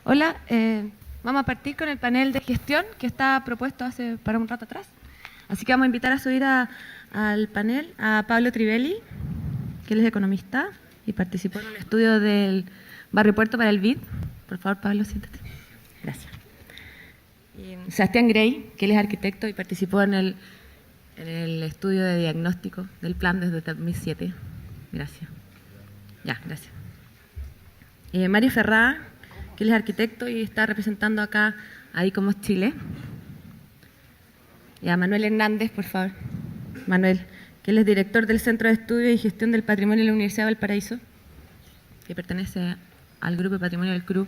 Hola, vamos a partir con el panel de gestión que está propuesto para un rato atrás. Así que vamos a invitar a subir al panel a Pablo Trivelli, que él es economista y participó en un estudio del Barrio Puerto para el BID. Por favor, Pablo, siéntate. Gracias. Y Sebastián Grey, que él es arquitecto y participó en el estudio de diagnóstico del plan desde 2007. Gracias. Ya, gracias. Mario Ferrá, que él es arquitecto y está representando acá a ICOMOS Chile. Y a Manuel Hernández, por favor. Manuel, que él es director del Centro de Estudio y Gestión del Patrimonio de la Universidad de Valparaíso, que pertenece al Grupo de Patrimonio del CRUB.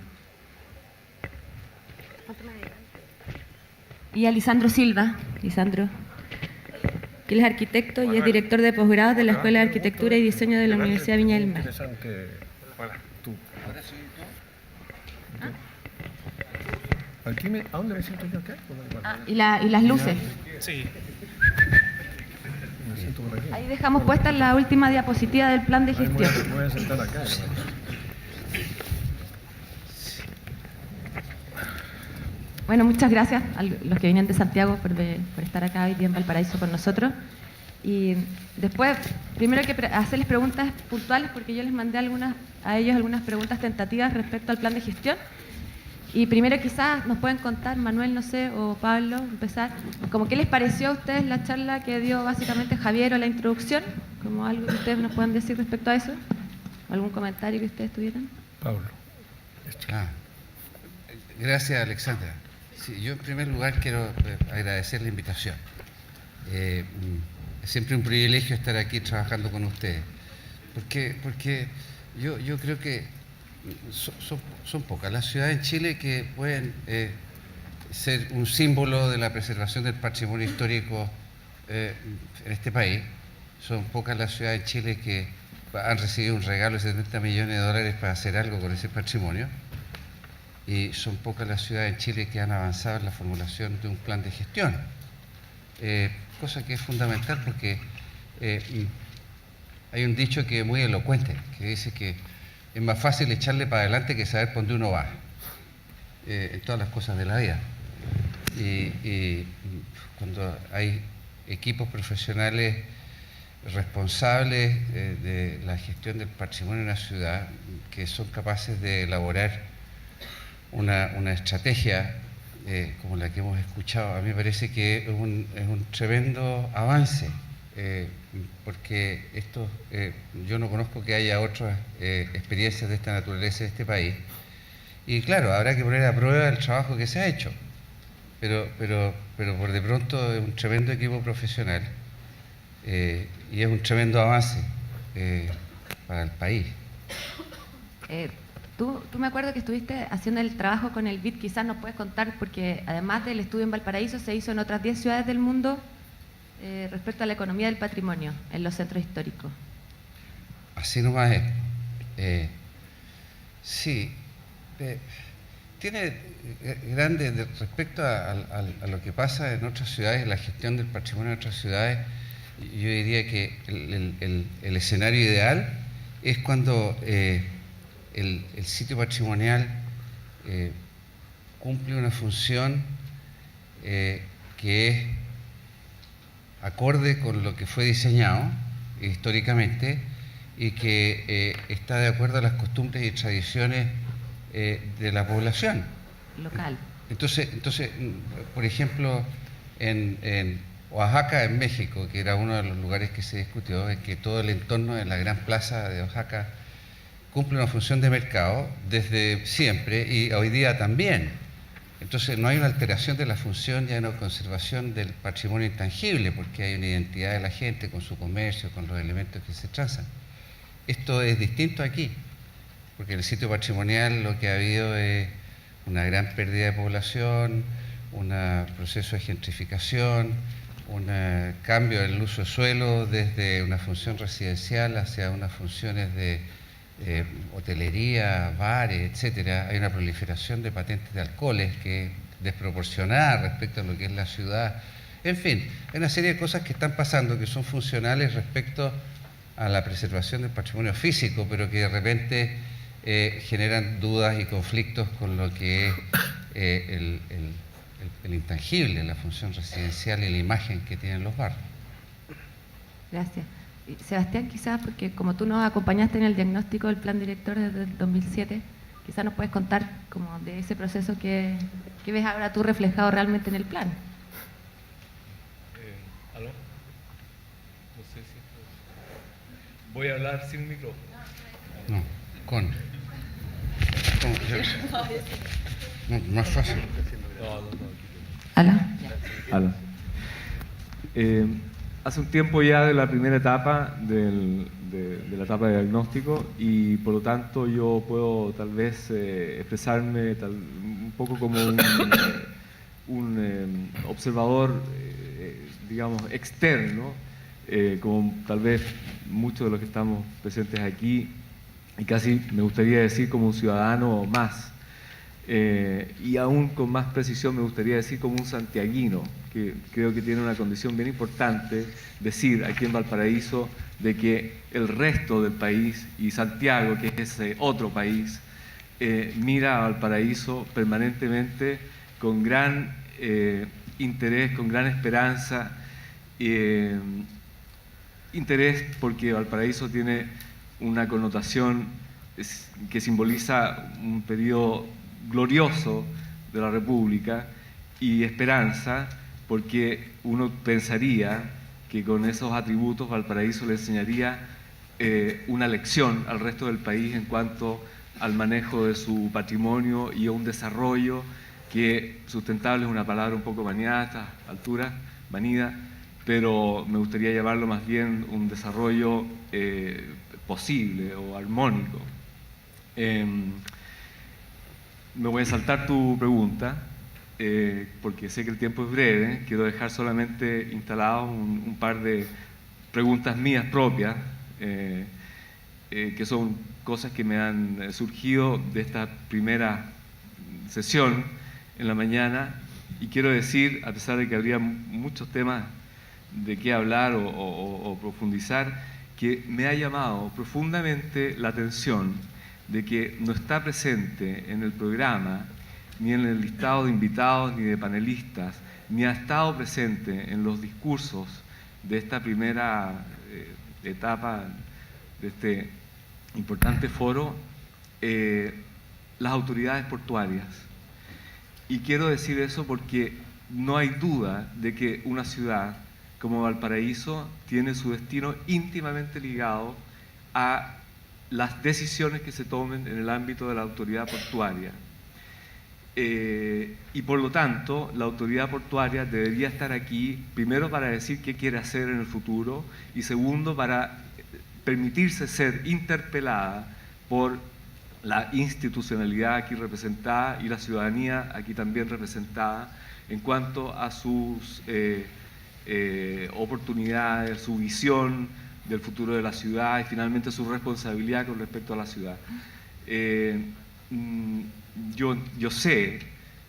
Y a Lisandro Silva, que él es arquitecto y es director de posgrado de la Escuela de Arquitectura y Diseño de la Universidad de Viña del Mar. ¿A dónde me siento yo acá? Y las luces. Sí. Ahí dejamos puesta la última diapositiva del plan de gestión. Me voy a sentar acá. Bueno, muchas gracias a los que vienen de Santiago por estar acá hoy día en Valparaíso con nosotros. Y después, primero hay que hacerles preguntas puntuales, porque yo les mandé a ellos algunas preguntas tentativas respecto al plan de gestión. Y primero quizás nos pueden contar, Manuel, no sé, o Pablo, empezar, como qué les pareció a ustedes la charla que dio básicamente Javier o la introducción, como algo que ustedes nos puedan decir respecto a eso, algún comentario que ustedes tuvieran. Pablo. Gracias, Alexandra. Sí, yo en primer lugar quiero agradecer la invitación. Es siempre un privilegio estar aquí trabajando con ustedes, porque yo creo que son pocas las ciudades en Chile que pueden ser un símbolo de la preservación del patrimonio histórico en este país. Son pocas las ciudades en Chile que han recibido un regalo de 70 millones de dólares para hacer algo con ese patrimonio. Y son pocas las ciudades en Chile que han avanzado en la formulación de un plan de gestión. Cosa que es fundamental porque hay un dicho que es muy elocuente, que dice que es más fácil echarle para adelante que saber por dónde uno va, en todas las cosas de la vida. Y cuando hay equipos profesionales responsables de la gestión del patrimonio de una ciudad, que son capaces de elaborar una estrategia como la que hemos escuchado, a mí me parece que es un tremendo avance. Porque yo no conozco que haya otras experiencias de esta naturaleza en este país. Y claro, habrá que poner a prueba el trabajo que se ha hecho, pero por de pronto es un tremendo equipo profesional y es un tremendo avance para el país. Tú me acuerdo que estuviste haciendo el trabajo con el BID, quizás nos puedes contar, porque además del estudio en Valparaíso se hizo en otras 10 ciudades del mundo respecto a la economía del patrimonio en los centros históricos. Así nomás es. Sí, tiene grande respecto a lo que pasa en otras ciudades, la gestión del patrimonio en otras ciudades. Yo diría que el escenario ideal es cuando el sitio patrimonial cumple una función que es acorde con lo que fue diseñado históricamente y que está de acuerdo a las costumbres y tradiciones de la población local. Entonces, por ejemplo, en Oaxaca, en México, que era uno de los lugares que se discutió, es que todo el entorno de la gran plaza de Oaxaca cumple una función de mercado desde siempre y hoy día también. Entonces no hay una alteración de la función, ya no conservación del patrimonio intangible, porque hay una identidad de la gente con su comercio, con los elementos que se trazan. Esto es distinto aquí, porque en el sitio patrimonial lo que ha habido es una gran pérdida de población, un proceso de gentrificación, un cambio del uso de suelo desde una función residencial hacia unas funciones de hotelería, bares, etcétera. Hay una proliferación de patentes de alcoholes que es desproporcionada respecto a lo que es la ciudad. En fin, hay una serie de cosas que están pasando que son funcionales respecto a la preservación del patrimonio físico, pero que de repente generan dudas y conflictos con lo que es el intangible, la función residencial y la imagen que tienen los barrios. Gracias. Y Sebastián, quizás, porque como tú nos acompañaste en el diagnóstico del plan director desde el 2007, quizás nos puedes contar como de ese proceso que ves ahora tú reflejado realmente en el plan. ¿Aló? No sé si... Voy a hablar sin micrófono. No, con. No, más fácil. ¿Aló? Aló. Hace un tiempo ya de la primera etapa de la etapa de diagnóstico, y por lo tanto yo puedo tal vez expresarme un poco como un observador, digamos, externo, como tal vez muchos de los que estamos presentes aquí, y casi me gustaría decir como un ciudadano más. Y aún con más precisión me gustaría decir como un santiaguino, que creo que tiene una condición bien importante, decir aquí en Valparaíso de que el resto del país y Santiago, que es ese otro país, mira a Valparaíso permanentemente con gran interés, con gran esperanza, interés porque Valparaíso tiene una connotación que simboliza un periodo glorioso de la República, y esperanza porque uno pensaría que con esos atributos Valparaíso le enseñaría una lección al resto del país en cuanto al manejo de su patrimonio y a un desarrollo que sustentable es una palabra un poco maniada a estas alturas, manida, pero me gustaría llamarlo más bien un desarrollo posible o armónico. Me voy a saltar tu pregunta, porque sé que el tiempo es breve. Quiero dejar solamente instalados un par de preguntas mías propias, que son cosas que me han surgido de esta primera sesión en la mañana, y quiero decir, a pesar de que habría muchos temas de qué hablar o profundizar, que me ha llamado profundamente la atención de que no está presente en el programa, ni en el listado de invitados, ni de panelistas, ni ha estado presente en los discursos de esta primera etapa de este importante foro, las autoridades portuarias. Y quiero decir eso porque no hay duda de que una ciudad como Valparaíso tiene su destino íntimamente ligado a las decisiones que se tomen en el ámbito de la autoridad portuaria. Y por lo tanto, la autoridad portuaria debería estar aquí, primero para decir qué quiere hacer en el futuro, y segundo para permitirse ser interpelada por la institucionalidad aquí representada y la ciudadanía aquí también representada en cuanto a sus oportunidades, su visión del futuro de la ciudad y finalmente su responsabilidad con respecto a la ciudad. Yo sé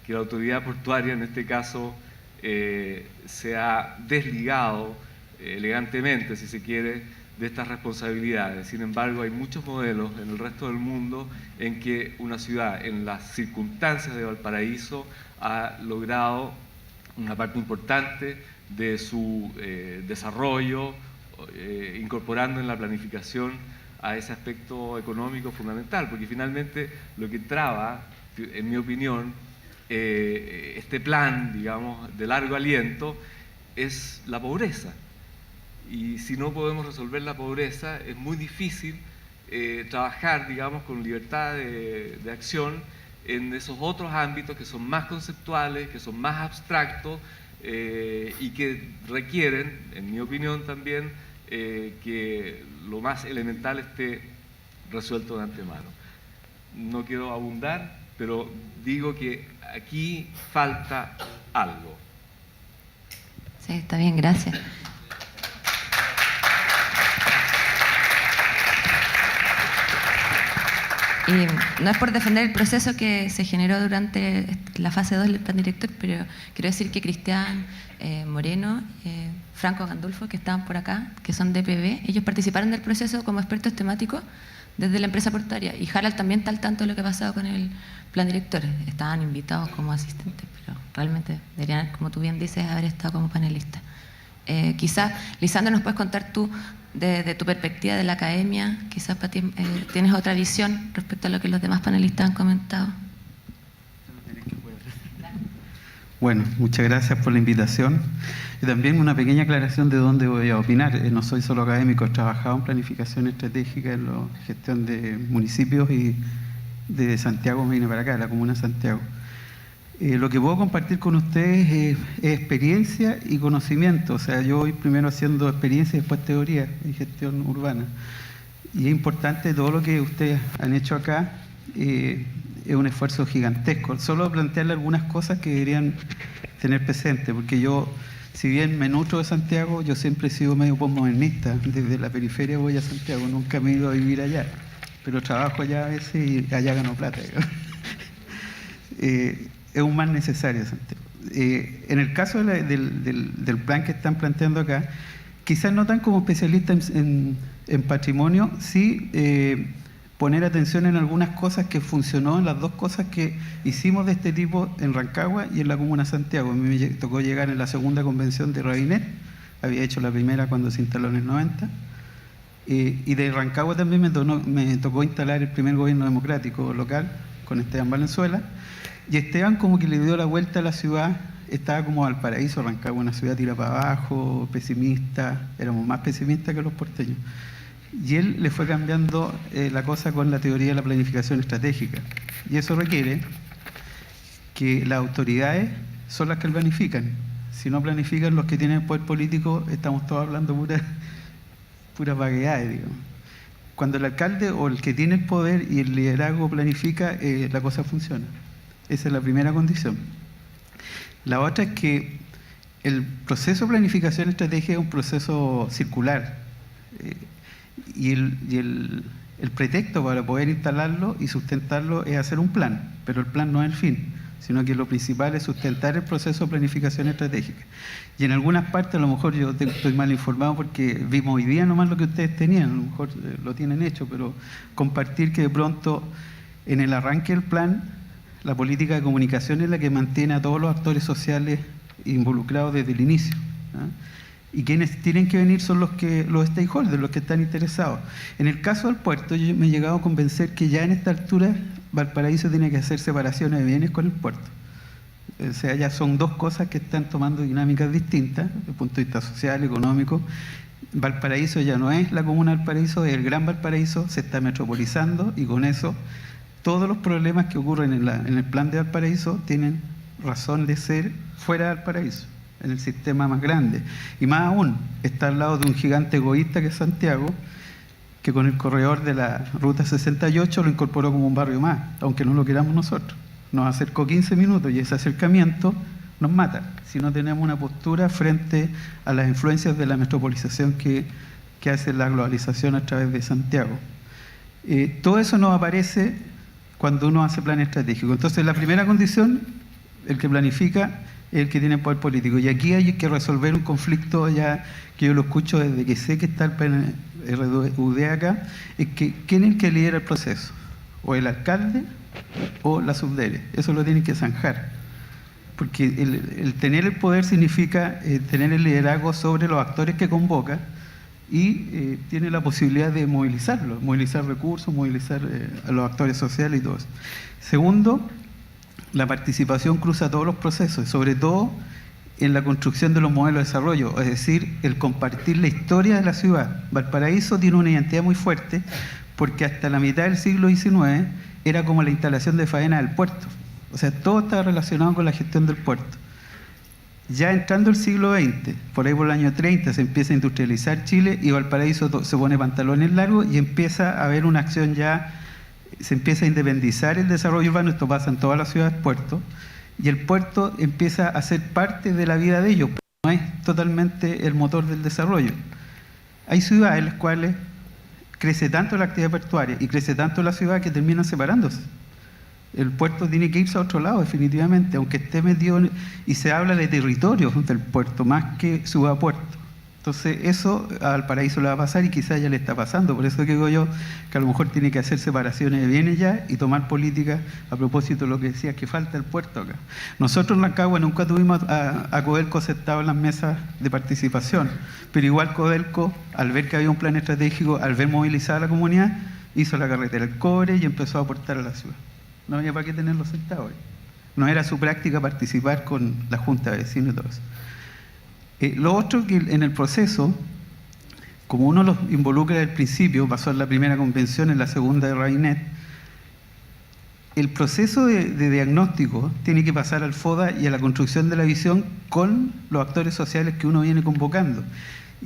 que la autoridad portuaria en este caso se ha desligado elegantemente, si se quiere, de estas responsabilidades. Sin embargo, hay muchos modelos en el resto del mundo en que una ciudad, en las circunstancias de Valparaíso, ha logrado una parte importante de su desarrollo, incorporando en la planificación a ese aspecto económico fundamental, porque finalmente lo que traba, en mi opinión, este plan, digamos, de largo aliento, es la pobreza. Y si no podemos resolver la pobreza, es muy difícil trabajar, digamos, con libertad de acción en esos otros ámbitos que son más conceptuales, que son más abstractos y que requieren, en mi opinión también, que lo más elemental esté resuelto de antemano. No quiero abundar, pero digo que aquí falta algo. Sí, está bien, gracias. Y no es por defender el proceso que se generó durante la fase 2 del plan director, pero quiero decir que Cristian Moreno, Franco Gandulfo, que estaban por acá, que son de PB, ellos participaron del proceso como expertos temáticos desde la empresa portuaria. Y Harald también está al tanto de lo que ha pasado con el plan director. Estaban invitados como asistentes, pero realmente deberían, como tú bien dices, haber estado como panelistas. Quizás, Lisandro, nos puedes contar tú, de tu perspectiva de la academia, quizás para ti, tienes otra visión respecto a lo que los demás panelistas han comentado. Bueno, muchas gracias por la invitación. Y también una pequeña aclaración de dónde voy a opinar. No soy solo académico, he trabajado en planificación estratégica, en la gestión de municipios y de Santiago me vine para acá, de la comuna de Santiago. Lo que puedo compartir con ustedes es experiencia y conocimiento. O sea, yo voy primero haciendo experiencia y después teoría en gestión urbana. Y es importante todo lo que ustedes han hecho acá. Es un esfuerzo gigantesco. Solo plantearle algunas cosas que deberían tener presente, porque yo, si bien me nutro de Santiago, yo siempre he sido medio postmodernista. Desde la periferia voy a Santiago, nunca me he ido a vivir allá, pero trabajo allá a veces y allá gano plata. Es un mal necesario, Santiago. En el caso del plan que están planteando acá, quizás no tan como especialistas en patrimonio, sí poner atención en algunas cosas que funcionó, en las dos cosas que hicimos de este tipo en Rancagua y en la comuna de Santiago. A mí me tocó llegar en la segunda convención de Rabinet, había hecho la primera cuando se instaló en el 90, y de Rancagua también me tocó instalar el primer gobierno democrático local con Esteban Valenzuela, y Esteban como que le dio la vuelta a la ciudad. Estaba como Valparaíso, Rancagua, una ciudad tira para abajo, pesimista, éramos más pesimistas que los porteños. Y él le fue cambiando la cosa con la teoría de la planificación estratégica. Y eso requiere que las autoridades son las que planifican. Si no planifican los que tienen el poder político, estamos todos hablando puras vaguedades, digamos. Cuando el alcalde o el que tiene el poder y el liderazgo planifica, la cosa funciona. Esa es la primera condición. La otra es que el proceso de planificación estratégica es un proceso circular. Y el pretexto para poder instalarlo y sustentarlo es hacer un plan, pero el plan no es el fin, sino que lo principal es sustentar el proceso de planificación estratégica. Y en algunas partes, a lo mejor yo estoy mal informado porque vimos hoy día nomás lo que ustedes tenían, a lo mejor lo tienen hecho, pero compartir que de pronto en el arranque del plan, la política de comunicación es la que mantiene a todos los actores sociales involucrados desde el inicio, ¿no? Y quienes tienen que venir son los stakeholders, los que están interesados. En el caso del puerto, yo me he llegado a convencer que ya en esta altura Valparaíso tiene que hacer separaciones de bienes con el puerto. O sea, ya son dos cosas que están tomando dinámicas distintas desde el punto de vista social, económico. Valparaíso ya no es la comuna de Valparaíso, es el Gran Valparaíso, se está metropolizando y con eso todos los problemas que ocurren en el plan de Valparaíso tienen razón de ser fuera de Valparaíso, en el sistema más grande. Y más aún, está al lado de un gigante egoísta que es Santiago, que con el corredor de la Ruta 68 lo incorporó como un barrio más, aunque no lo queramos nosotros. Nos acercó 15 minutos y ese acercamiento nos mata si no tenemos una postura frente a las influencias de la metropolización que hace la globalización a través de Santiago. Todo eso nos aparece cuando uno hace plan estratégico. Entonces, la primera condición, el que planifica, el que tiene poder político. Y aquí hay que resolver un conflicto ya que yo lo escucho desde que sé que está el PNUD acá, es que ¿quién es el que lidera el proceso? O el alcalde o la subdere. Eso lo tienen que zanjar. Porque el tener el poder significa tener el liderazgo sobre los actores que convoca y tiene la posibilidad de movilizarlos, movilizar recursos, movilizar a los actores sociales y todo eso. Segundo, la participación cruza todos los procesos, sobre todo en la construcción de los modelos de desarrollo, es decir, el compartir la historia de la ciudad. Valparaíso tiene una identidad muy fuerte porque hasta la mitad del siglo XIX era como la instalación de faena del puerto. O sea, todo estaba relacionado con la gestión del puerto. Ya entrando el siglo XX, por ahí por el año 30, se empieza a industrializar Chile y Valparaíso se pone pantalones largos y empieza a haber una acción ya. Se empieza a independizar el desarrollo urbano, esto pasa en todas las ciudades puertos, y el puerto empieza a ser parte de la vida de ellos, pero no es totalmente el motor del desarrollo. Hay ciudades en las cuales crece tanto la actividad portuaria y crece tanto la ciudad que terminan separándose. El puerto tiene que irse a otro lado definitivamente, aunque esté metido y se habla de territorios del puerto más que ciudad-puerto. Entonces eso a Valparaíso le va a pasar y quizás ya le está pasando. Por eso digo yo que a lo mejor tiene que hacer separaciones de bienes ya y tomar políticas a propósito de lo que decía, que falta el puerto acá. Nosotros en Rancagua nunca tuvimos a Codelco sentado en las mesas de participación, pero igual Codelco, al ver que había un plan estratégico, al ver movilizada a la comunidad, hizo la carretera del cobre y empezó a aportar a la ciudad. No había para qué tenerlo sentado ahí. No era su práctica participar con la Junta de Vecinos y todo eso. Lo otro que en el proceso, como uno los involucra desde el principio, pasó en la primera convención, en la segunda de Rabinet, el proceso de diagnóstico tiene que pasar al FODA y a la construcción de la visión con los actores sociales que uno viene convocando.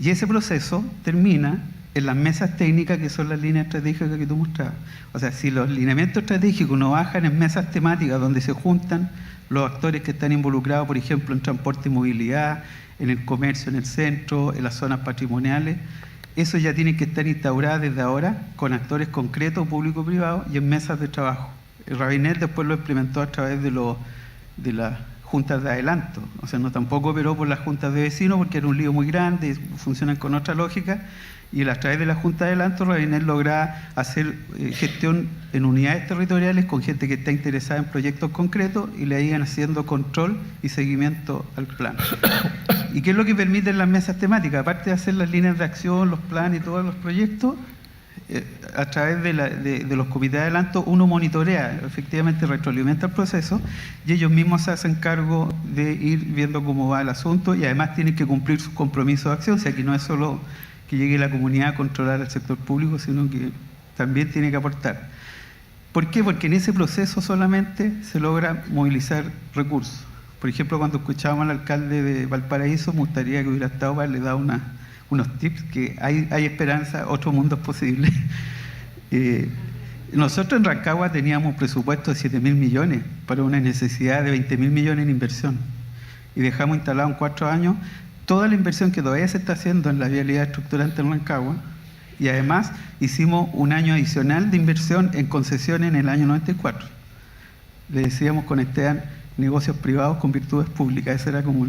Y ese proceso termina en las mesas técnicas, que son las líneas estratégicas que tú mostrabas. O sea, si los lineamientos estratégicos no bajan en mesas temáticas donde se juntan los actores que están involucrados, por ejemplo, en transporte y movilidad, en el comercio, en el centro, en las zonas patrimoniales, eso ya tiene que estar instaurado desde ahora con actores concretos, público-privados, y en mesas de trabajo. El Rabinet después lo implementó a través de las juntas de adelanto. O sea, no tampoco operó por las juntas de vecinos porque era un lío muy grande, funcionan con otra lógica, y a través de la junta de adelanto Rabinet logra hacer gestión en unidades territoriales con gente que está interesada en proyectos concretos y le iban haciendo control y seguimiento al plan. ¿Y qué es lo que permiten las mesas temáticas? Aparte de hacer las líneas de acción, los planes y todos los proyectos, a través de los comités de adelanto uno monitorea, efectivamente retroalimenta el proceso y ellos mismos se hacen cargo de ir viendo cómo va el asunto y además tienen que cumplir sus compromisos de acción. O sea, que no es solo que llegue la comunidad a controlar el sector público, sino que también tiene que aportar. ¿Por qué? Porque en ese proceso solamente se logra movilizar recursos. Por ejemplo, cuando escuchábamos al alcalde de Valparaíso, me gustaría que hubiera estado para le dar unos tips, que hay esperanza, otro mundo es posible. Nosotros en Rancagua teníamos un presupuesto de 7.000 millones para una necesidad de 20.000 millones en inversión. Y dejamos instalado en 4 años toda la inversión que todavía se está haciendo en la vialidad estructurante en Rancagua, y además hicimos un año adicional de inversión en concesiones en el año 94. Le decíamos con Esteban, negocios privados con virtudes públicas, ese era como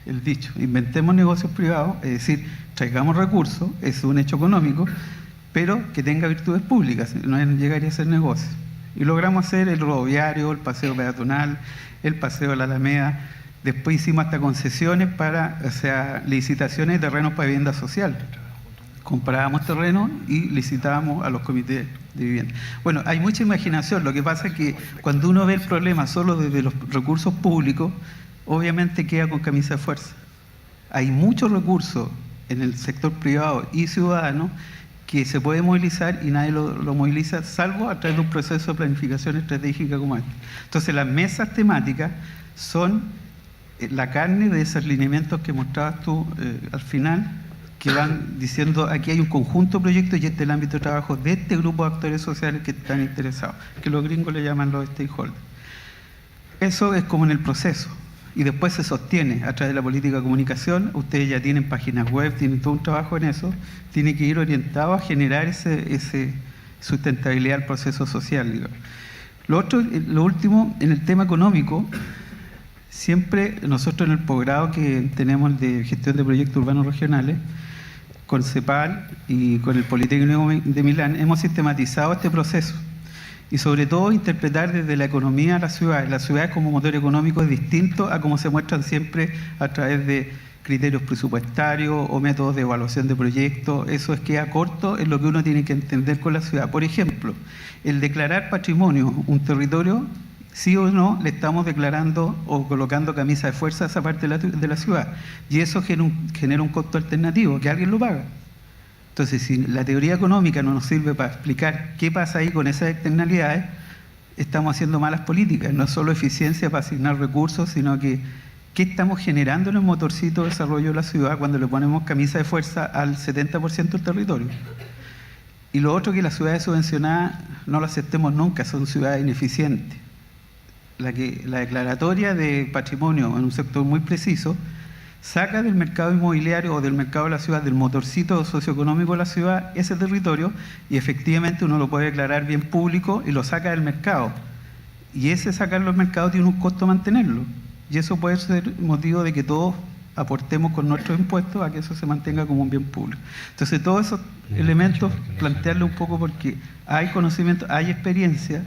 el dicho. Inventemos negocios privados, es decir, traigamos recursos, es un hecho económico, pero que tenga virtudes públicas, no llegaría a ser negocio. Y logramos hacer el rodoviario, el paseo peatonal, el paseo de la Alameda. Después hicimos hasta concesiones para, o sea, licitaciones de terrenos para vivienda social. Comprábamos terrenos y licitábamos a los comités de vivienda. Bueno, hay mucha imaginación. Lo que pasa es que cuando uno ve el problema solo desde los recursos públicos, obviamente queda con camisa de fuerza. Hay muchos recursos en el sector privado y ciudadano que se puede movilizar y nadie lo moviliza, salvo a través de un proceso de planificación estratégica como este. Entonces, las mesas temáticas son la carne de esos lineamientos que mostrabas tú al final, que van diciendo aquí hay un conjunto de proyectos y este es el ámbito de trabajo de este grupo de actores sociales que están interesados, que los gringos le llaman los stakeholders. Eso es como en el proceso y después se sostiene a través de la política de comunicación. Ustedes ya tienen páginas web, tienen todo un trabajo en eso, tiene que ir orientado a generar ese sustentabilidad al proceso social, digamos. Lo último, en el tema económico, siempre nosotros en el posgrado que tenemos de gestión de proyectos urbanos regionales, con CEPAL y con el Politécnico de Milán, hemos sistematizado este proceso y sobre todo interpretar desde la economía a la ciudad. La ciudad como motor económico es distinto a como se muestran siempre a través de criterios presupuestarios o métodos de evaluación de proyectos. Eso es queda corto en lo que uno tiene que entender con la ciudad. Por ejemplo, el declarar patrimonio un territorio, sí o no, le estamos declarando o colocando camisa de fuerza a esa parte de la ciudad. Y eso genera un costo alternativo, que alguien lo paga. Entonces, si la teoría económica no nos sirve para explicar qué pasa ahí con esas externalidades, estamos haciendo malas políticas. No es solo eficiencia para asignar recursos, sino que qué estamos generando en el motorcito de desarrollo de la ciudad cuando le ponemos camisa de fuerza al 70% del territorio. Y lo otro, que las ciudades subvencionadas no las aceptemos nunca, son ciudades ineficientes. La declaratoria de patrimonio en un sector muy preciso saca del mercado inmobiliario o del mercado de la ciudad, del motorcito socioeconómico de la ciudad, ese territorio, y efectivamente uno lo puede declarar bien público y lo saca del mercado. Y ese sacarlo del mercado tiene un costo mantenerlo. Y eso puede ser motivo de que todos aportemos con nuestros impuestos a que eso se mantenga como un bien público. Entonces, todos esos elementos, plantearlo un poco porque hay conocimiento, hay experiencia.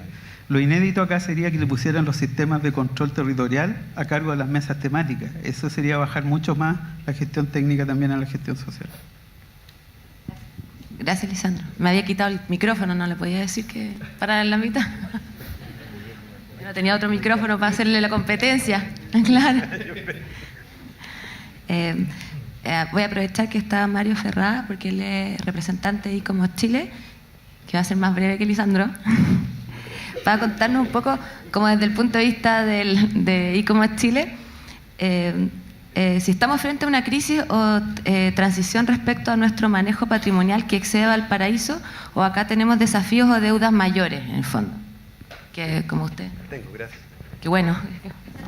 Lo inédito acá sería que le pusieran los sistemas de control territorial a cargo de las mesas temáticas. Eso sería bajar mucho más la gestión técnica también a la gestión social. Gracias, Lisandro. Me había quitado el micrófono, no le podía decir que para en la mitad. No tenía otro micrófono para hacerle la competencia. Claro. Voy a aprovechar que está Mario Ferrá, porque él es representante de ICOMOS Chile, que va a ser más breve que Lisandro, para contarnos un poco, como desde el punto de vista de ICOMOS Chile, si estamos frente a una crisis o transición respecto a nuestro manejo patrimonial que excede Valparaíso, o acá tenemos desafíos o deudas mayores, en el fondo, que como usted. Tengo, gracias. Qué bueno.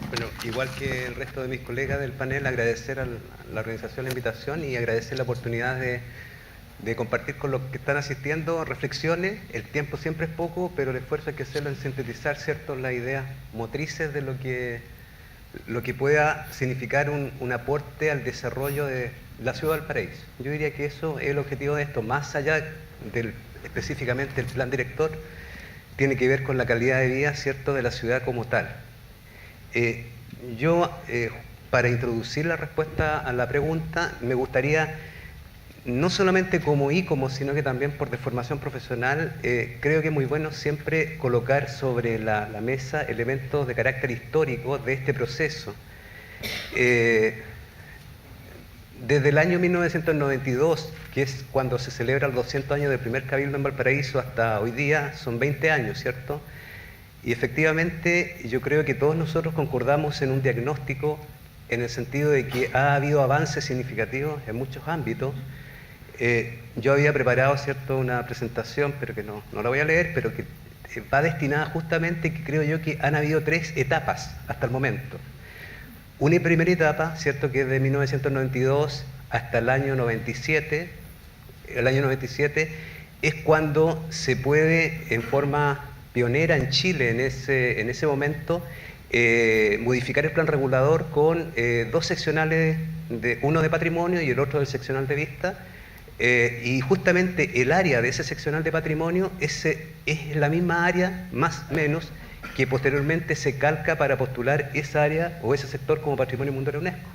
Bueno, igual que el resto de mis colegas del panel, agradecer a la organización la invitación y agradecer la oportunidad de compartir con los que están asistiendo reflexiones. El tiempo siempre es poco, pero el esfuerzo hay que hacerlo en sintetizar, ¿cierto?, las ideas motrices de lo que pueda significar un aporte al desarrollo de la ciudad de Valparaíso. Yo diría que eso es el objetivo de esto, más allá del específicamente el plan director, tiene que ver con la calidad de vida, ¿cierto?, de la ciudad como tal. Para introducir la respuesta a la pregunta, me gustaría, no solamente como ICOMOS, sino que también por deformación profesional, creo que es muy bueno siempre colocar sobre la mesa elementos de carácter histórico de este proceso. Desde el año 1992, que es cuando se celebra los 200 años del primer Cabildo en Valparaíso, hasta hoy día son 20 años, ¿cierto? Y efectivamente yo creo que todos nosotros concordamos en un diagnóstico en el sentido de que ha habido avances significativos en muchos ámbitos. Yo había preparado, ¿cierto?, una presentación, pero que no la voy a leer, pero que va destinada justamente, que creo yo que han habido 3 etapas hasta el momento. Una primera etapa, ¿cierto?, que es de 1992 hasta el año 97. El año 97 es cuando se puede, en forma pionera en Chile en ese momento, modificar el plan regulador con 2 seccionales, uno de patrimonio y el otro del seccional de vista, y justamente el área de ese seccional de patrimonio es la misma área, más o menos, que posteriormente se calca para postular esa área o ese sector como Patrimonio Mundial de la UNESCO.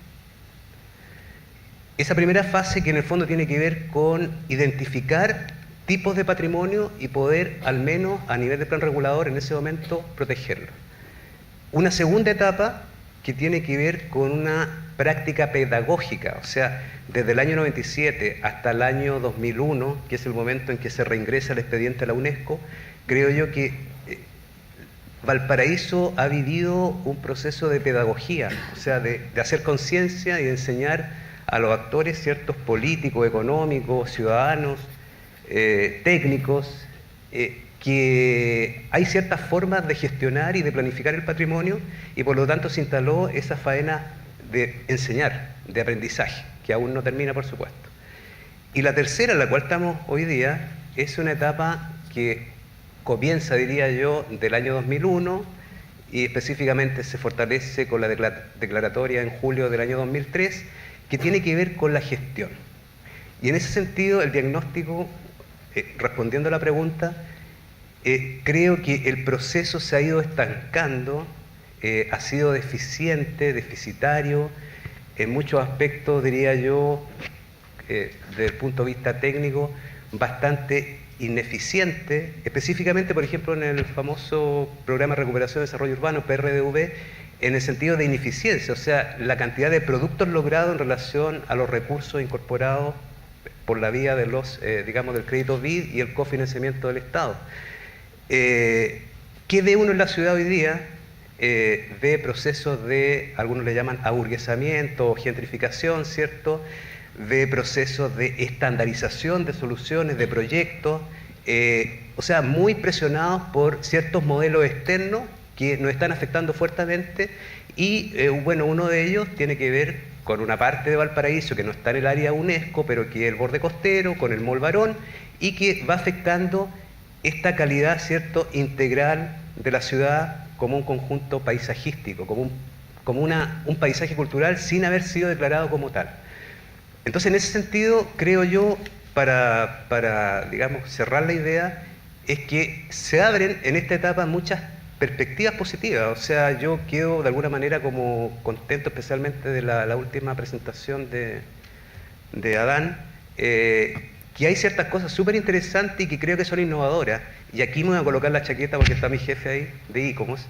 Esa primera fase que en el fondo tiene que ver con identificar tipos de patrimonio y poder, al menos a nivel de plan regulador, en ese momento protegerlo. Una segunda etapa que tiene que ver con una práctica pedagógica, o sea, desde el año 97 hasta el año 2001, que es el momento en que se reingresa el expediente a la UNESCO, creo yo que Valparaíso ha vivido un proceso de pedagogía, o sea, de hacer conciencia y de enseñar a los actores, ciertos políticos, económicos, ciudadanos, técnicos, que hay ciertas formas de gestionar y de planificar el patrimonio, y por lo tanto se instaló esa faena de enseñar, de aprendizaje, que aún no termina, por supuesto. Y la tercera, en la cual estamos hoy día, es una etapa que comienza, diría yo, del año 2001 y específicamente se fortalece con la declaratoria en julio del año 2003, que tiene que ver con la gestión. Y en ese sentido, el diagnóstico, respondiendo a la pregunta, creo que el proceso se ha ido estancando, ha sido deficitario, en muchos aspectos, diría yo, desde el punto de vista técnico, bastante ineficiente, específicamente, por ejemplo, en el famoso Programa de Recuperación y Desarrollo Urbano, PRDV, en el sentido de ineficiencia, o sea, la cantidad de productos logrados en relación a los recursos incorporados por la vía de los, digamos, del crédito BID y el cofinanciamiento del Estado. ¿Qué ve uno en la ciudad hoy día? Ve procesos de, algunos le llaman aburguesamiento o gentrificación, ¿cierto? Ve procesos de estandarización de soluciones, de proyectos, o sea, muy presionados por ciertos modelos externos que nos están afectando fuertemente y, bueno, uno de ellos tiene que ver con una parte de Valparaíso que no está en el área UNESCO, pero que es el borde costero, con el Mall Barón, y que va afectando esta calidad, ¿cierto?, integral de la ciudad como un conjunto paisajístico, como como un paisaje cultural sin haber sido declarado como tal. Entonces, en ese sentido, creo yo, para digamos, cerrar la idea, es que se abren en esta etapa muchas perspectivas positivas. O sea, yo quedo de alguna manera como contento, especialmente de la última presentación de Adán, que hay ciertas cosas súper interesantes y que creo que son innovadoras. Y aquí me voy a colocar la chaqueta porque está mi jefe ahí, de ICOMOS.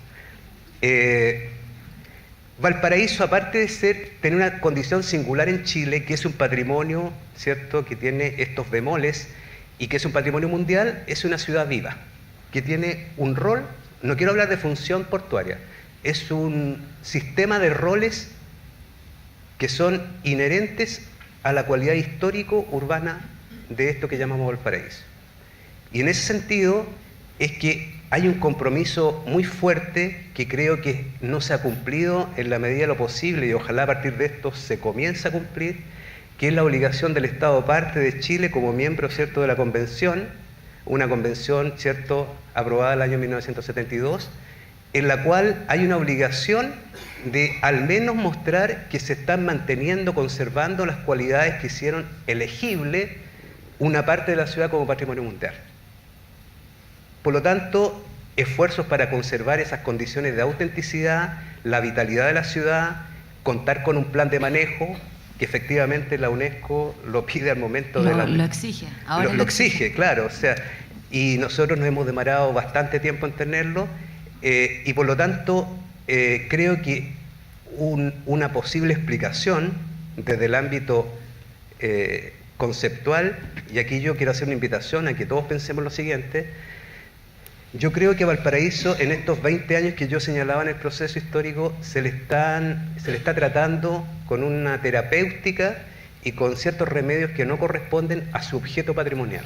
Valparaíso, aparte de tener una condición singular en Chile, que es un patrimonio, ¿cierto?, que tiene estos bemoles y que es un patrimonio mundial, es una ciudad viva, que tiene un rol, no quiero hablar de función portuaria, es un sistema de roles que son inherentes a la cualidad histórico-urbana de esto que llamamos Valparaíso. Y en ese sentido es que hay un compromiso muy fuerte que creo que no se ha cumplido en la medida de lo posible y ojalá a partir de esto se comience a cumplir, que es la obligación del Estado parte de Chile como miembro, ¿cierto?, de la Convención, una convención, ¿cierto?, aprobada el año 1972, en la cual hay una obligación de al menos mostrar que se están manteniendo, conservando las cualidades que hicieron elegible una parte de la ciudad como patrimonio mundial. Por lo tanto, esfuerzos para conservar esas condiciones de autenticidad, la vitalidad de la ciudad, contar con un plan de manejo, que efectivamente la UNESCO lo pide al momento de la... Lo exige. Ahora lo exige, claro. O sea, y nosotros nos hemos demorado bastante tiempo en tenerlo, y por lo tanto creo que una posible explicación desde el ámbito conceptual, y aquí yo quiero hacer una invitación a que todos pensemos lo siguiente. Yo creo que a Valparaíso, en estos 20 años que yo señalaba en el proceso histórico, se le está tratando con una terapéutica y con ciertos remedios que no corresponden a su objeto patrimonial.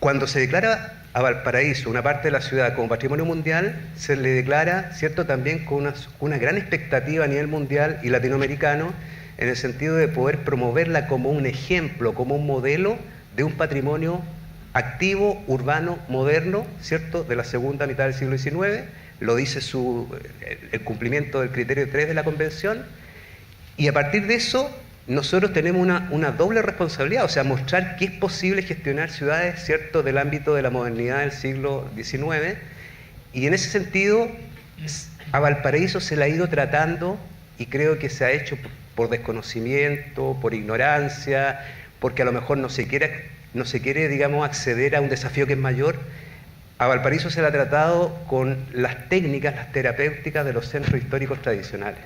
Cuando se declara a Valparaíso, una parte de la ciudad, como patrimonio mundial, se le declara, ¿cierto?, también con una gran expectativa a nivel mundial y latinoamericano, en el sentido de poder promoverla como un ejemplo, como un modelo de un patrimonio activo, urbano, moderno, ¿cierto?, de la segunda mitad del siglo XIX, lo dice el cumplimiento del criterio 3 de la Convención, y a partir de eso nosotros tenemos una doble responsabilidad, o sea, mostrar que es posible gestionar ciudades, ¿cierto?, del ámbito de la modernidad del siglo XIX, y en ese sentido a Valparaíso se le ha ido tratando, y creo que se ha hecho por desconocimiento, por ignorancia, porque a lo mejor no se quiere, digamos, acceder a un desafío que es mayor. A Valparaíso se le ha tratado con las técnicas, las terapéuticas de los centros históricos tradicionales.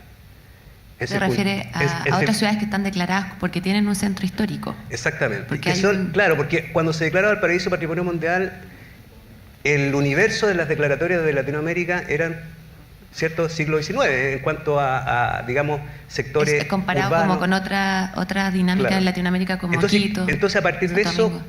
Se refiere a otras ciudades que están declaradas porque tienen un centro histórico. Exactamente. Porque Claro, porque cuando se declara Valparaíso Patrimonio Mundial, el universo de las declaratorias de Latinoamérica eran, ¿cierto?, siglo XIX, en cuanto a digamos, sectores es comparado urbanos. como con otra dinámica Claro. en Latinoamérica como Entonces, Quito. entonces a partir de Santo eso, Domingo.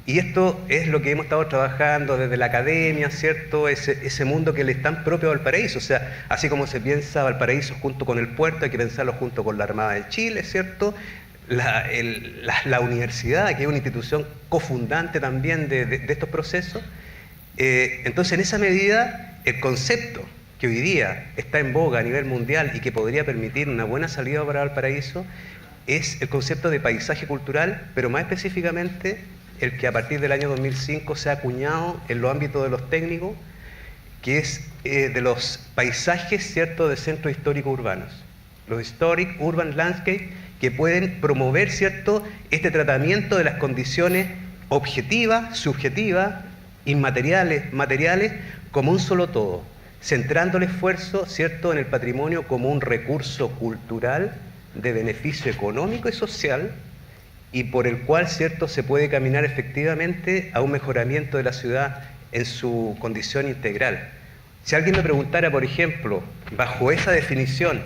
y esto es lo que hemos estado trabajando desde la academia, ¿cierto?, ese mundo que le es tan propio a Valparaíso, o sea, así como se piensa Valparaíso junto con el puerto, hay que pensarlo junto con la Armada de Chile, ¿cierto?, la universidad, que es una institución cofundante también de estos procesos. Entonces, en esa medida, el concepto que hoy día está en boga a nivel mundial y que podría permitir una buena salida para Valparaíso es el concepto de paisaje cultural, pero más específicamente el que a partir del año 2005 se ha acuñado en los ámbitos de los técnicos, que es de los paisajes, ¿cierto?, de centros históricos urbanos, los Historic Urban Landscape, que pueden promover, ¿cierto?, este tratamiento de las condiciones objetivas, subjetivas, inmateriales, materiales, como un solo todo, centrando el esfuerzo, ¿cierto?, en el patrimonio como un recurso cultural de beneficio económico y social, y por el cual, ¿cierto?, se puede caminar efectivamente a un mejoramiento de la ciudad en su condición integral. Si alguien me preguntara, por ejemplo, bajo esa definición,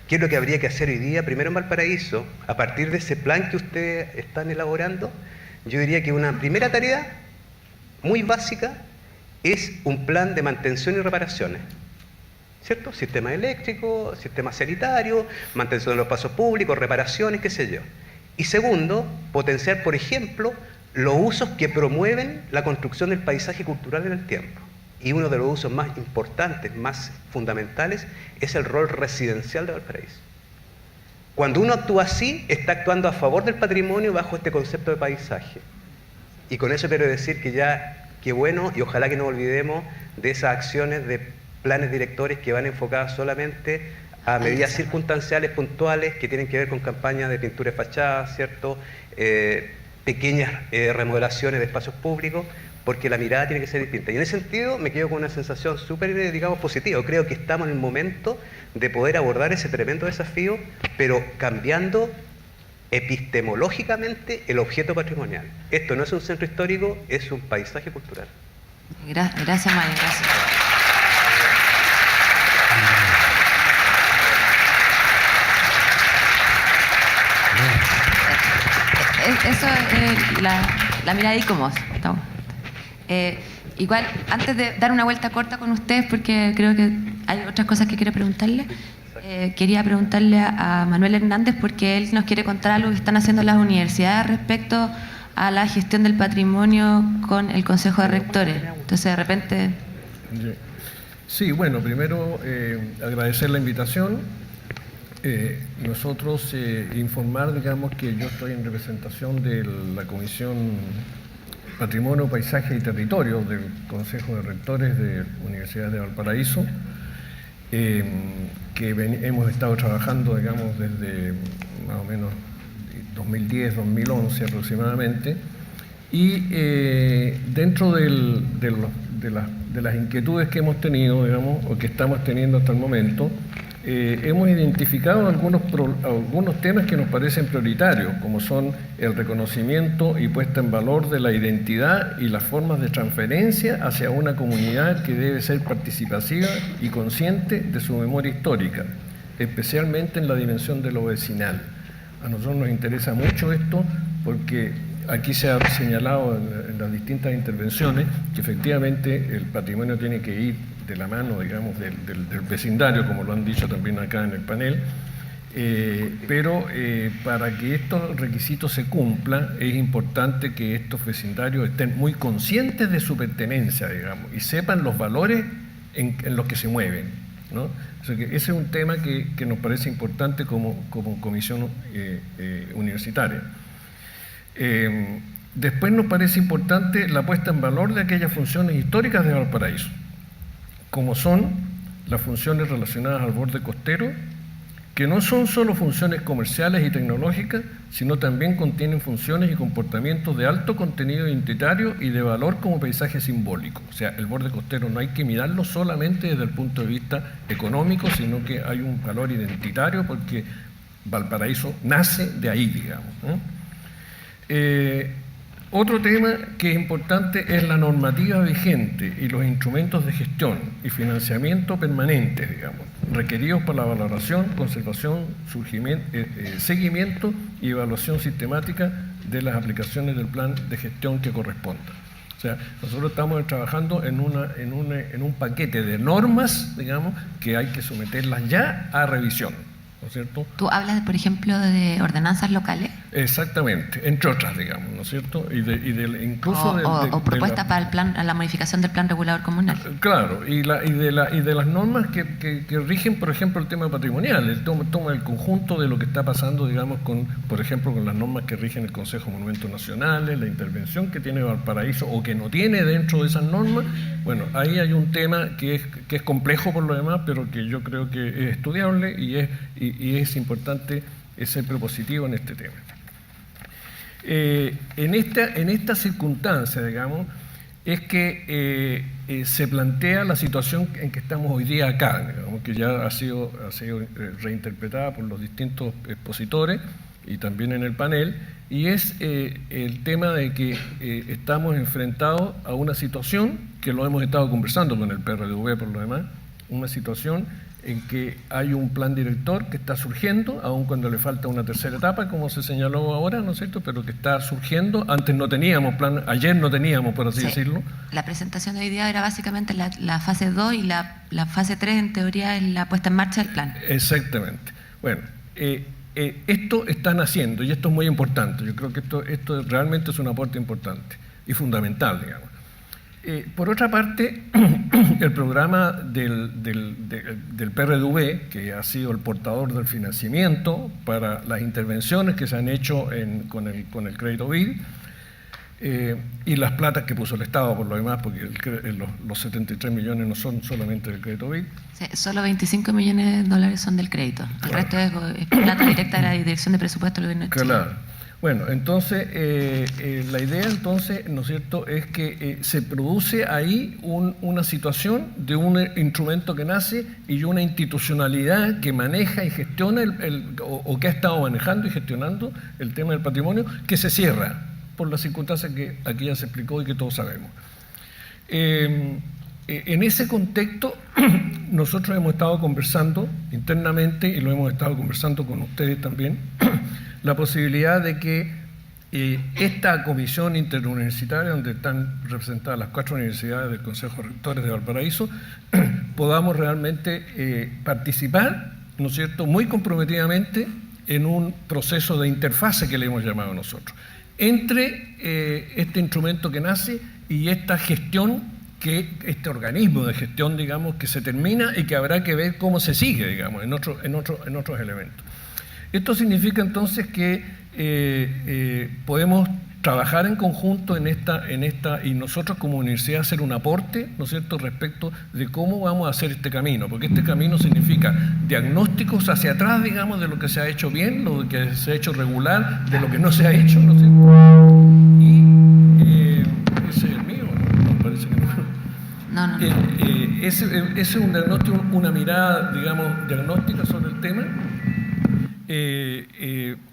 ¿qué es lo que habría que hacer hoy día? Primero en Valparaíso, a partir de ese plan que ustedes están elaborando, yo diría que una primera tarea muy básica es un plan de mantención y reparaciones, ¿cierto? Sistema eléctrico, sistema sanitario, mantención de los pasos públicos, reparaciones, qué sé yo. Y segundo, potenciar, por ejemplo, los usos que promueven la construcción del paisaje cultural en el tiempo. y uno de los usos más importantes, más fundamentales, es el rol residencial de Valparaíso. Cuando uno actúa así, está actuando a favor del patrimonio bajo este concepto de paisaje. Y con eso quiero decir que ya, qué bueno, y ojalá que no olvidemos de esas acciones de planes directores que van enfocadas solamente a medidas circunstanciales, puntuales, que tienen que ver con campañas de pintura de fachada, ¿cierto? Pequeñas remodelaciones de espacios públicos, porque la mirada tiene que ser distinta. Y en ese sentido me quedo con una sensación súper, digamos, positiva. Creo que estamos en el momento de poder abordar ese tremendo desafío, pero cambiando epistemológicamente el objeto patrimonial. Esto no es un centro histórico, es un paisaje cultural. Gracias, Mario. Gracias. Eso es la mirada de ICOMOS. Igual, antes de dar una vuelta corta con ustedes, porque creo que hay otras cosas que quiero preguntarle, quería preguntarle a Manuel Hernández, porque él nos quiere contar algo que están haciendo las universidades respecto a la gestión del patrimonio con el Consejo de Rectores. Entonces, de repente... Sí, bueno, primero agradecer la invitación. Nosotros informar, digamos, que yo estoy en representación de la Comisión Patrimonio, Paisaje y Territorio del Consejo de Rectores de Universidad de Valparaíso, que hemos estado trabajando, digamos, desde más o menos 2010, 2011 aproximadamente, y dentro de las inquietudes que hemos tenido, digamos, o que estamos teniendo hasta el momento, hemos identificado algunos temas que nos parecen prioritarios, como son el reconocimiento y puesta en valor de la identidad y las formas de transferencia hacia una comunidad que debe ser participativa y consciente de su memoria histórica, especialmente en la dimensión de lo vecinal. A nosotros nos interesa mucho esto porque aquí se ha señalado en las distintas intervenciones que efectivamente el patrimonio tiene que ir de la mano, digamos, del vecindario, como lo han dicho también acá en el panel, pero para que estos requisitos se cumplan es importante que estos vecindarios estén muy conscientes de su pertenencia, digamos, y sepan los valores en los que se mueven, ¿no? O sea que ese es un tema que nos parece importante como comisión universitaria. Después nos parece importante la puesta en valor de aquellas funciones históricas de Valparaíso, como son las funciones relacionadas al borde costero, que no son solo funciones comerciales y tecnológicas, sino también contienen funciones y comportamientos de alto contenido identitario y de valor como paisaje simbólico. O sea, el borde costero no hay que mirarlo solamente desde el punto de vista económico, sino que hay un valor identitario porque Valparaíso nace de ahí, digamos, ¿no? Otro tema que es importante es la normativa vigente y los instrumentos de gestión y financiamiento permanentes, digamos, requeridos para la valoración, conservación, seguimiento y evaluación sistemática de las aplicaciones del plan de gestión que corresponda. O sea, nosotros estamos trabajando en un paquete de normas, digamos, que hay que someterlas ya a revisión, ¿no es cierto? ¿Tú hablas, por ejemplo, de ordenanzas locales? Exactamente, entre otras, digamos, ¿no es cierto? Incluso o propuestas para el plan, la modificación del plan regulador comunal. Claro, y de las normas que rigen, por ejemplo, el tema patrimonial, toma el conjunto de lo que está pasando, digamos, por ejemplo, con las normas que rigen el Consejo de Monumentos Nacionales, la intervención que tiene Valparaíso o que no tiene dentro de esas normas. Bueno, ahí hay un tema que es complejo por lo demás, pero que yo creo que es estudiable y es importante ser propositivo en este tema. En esta circunstancia, digamos, es que se plantea la situación en que estamos hoy día acá, digamos, que ya ha sido reinterpretada por los distintos expositores y también en el panel, y es el tema de que estamos enfrentados a una situación que lo hemos estado conversando con el PRDV por lo demás, una situación en que hay un plan director que está surgiendo, aun cuando le falta una tercera etapa, como se señaló ahora, ¿no es cierto?, pero que está surgiendo. Antes no teníamos plan, ayer no teníamos, por así decirlo. La presentación de hoy día era básicamente la fase 2 y la fase 3, en teoría, es la puesta en marcha del plan. Exactamente. Bueno, esto están haciendo, y esto es muy importante. Yo creo que esto realmente es un aporte importante y fundamental, digamos. Por otra parte, el programa del PRDV, que ha sido el portador del financiamiento para las intervenciones que se han hecho con el crédito BID, y las platas que puso el Estado por lo demás, porque los 73 millones no son solamente del crédito BID. Sí, solo 25 millones de dólares son del crédito. El resto es plata directa de la Dirección de Presupuesto del Gobierno de Chile. Claro. Bueno, entonces, la idea entonces, ¿no es cierto?, es que se produce ahí una situación de un instrumento que nace y una institucionalidad que maneja y gestiona o que ha estado manejando y gestionando el tema del patrimonio, que se cierra por las circunstancias que aquí ya se explicó y que todos sabemos. En ese contexto, nosotros hemos estado conversando internamente, y lo hemos estado conversando con ustedes también, la posibilidad de que esta comisión interuniversitaria, donde están representadas las 4 universidades del Consejo de Rectores de Valparaíso, podamos realmente participar, ¿no es cierto?, muy comprometidamente en un proceso de interfase que le hemos llamado nosotros, entre este instrumento que nace y esta gestión, este organismo de gestión, digamos, que se termina y que habrá que ver cómo se sigue, digamos, en otros elementos. Esto significa entonces que podemos trabajar en conjunto en esta y nosotros como universidad hacer un aporte, ¿no es cierto?, respecto de cómo vamos a hacer este camino, porque este camino significa diagnósticos hacia atrás, digamos, de lo que se ha hecho bien, lo que se ha hecho regular, de lo que no se ha hecho, ¿no es cierto? Y ese es el mío, ¿no? Me parece que no. No. Ese es un diagnóstico, una mirada, digamos, diagnóstica sobre el tema.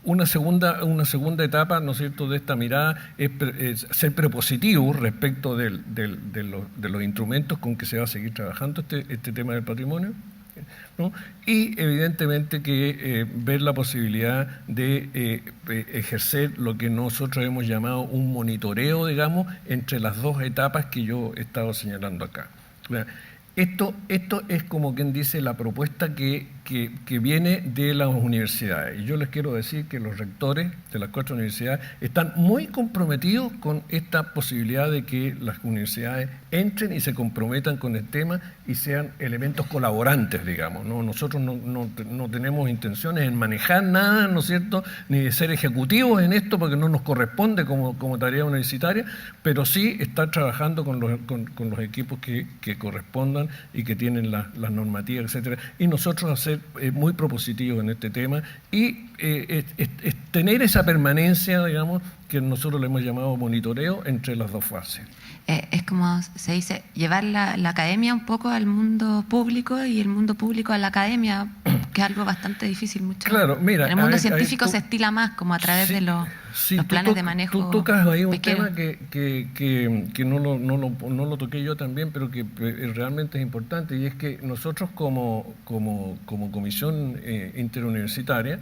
Una segunda etapa, ¿no es cierto?, de esta mirada es ser propositivo respecto de los instrumentos con que se va a seguir trabajando este tema del patrimonio, ¿no? Y evidentemente que ver la posibilidad de ejercer lo que nosotros hemos llamado un monitoreo, digamos, entre las 2 etapas que yo he estado señalando acá. Esto es como quien dice la propuesta que viene de las universidades. Y yo les quiero decir que los rectores de las 4 universidades están muy comprometidos con esta posibilidad de que las universidades entren y se comprometan con el tema y sean elementos colaborantes, digamos, ¿no? Nosotros no tenemos intenciones en manejar nada, ¿no es cierto?, ni de ser ejecutivos en esto, porque no nos corresponde como tarea universitaria, pero sí estar trabajando con los equipos que correspondan y que tienen las normativas, etcétera, y nosotros hacer muy propositivos en este tema y tener esa permanencia, digamos, que nosotros le hemos llamado monitoreo entre las 2 fases. Es como se dice, llevar la academia un poco al mundo público y el mundo público a la academia, que es algo bastante difícil mucho. Claro, mira, en el mundo científico se estila más como a través de los planes de manejo. Tú tocas ahí un pequeño. tema que no lo toqué yo también, pero que realmente es importante, y es que nosotros como comisión interuniversitaria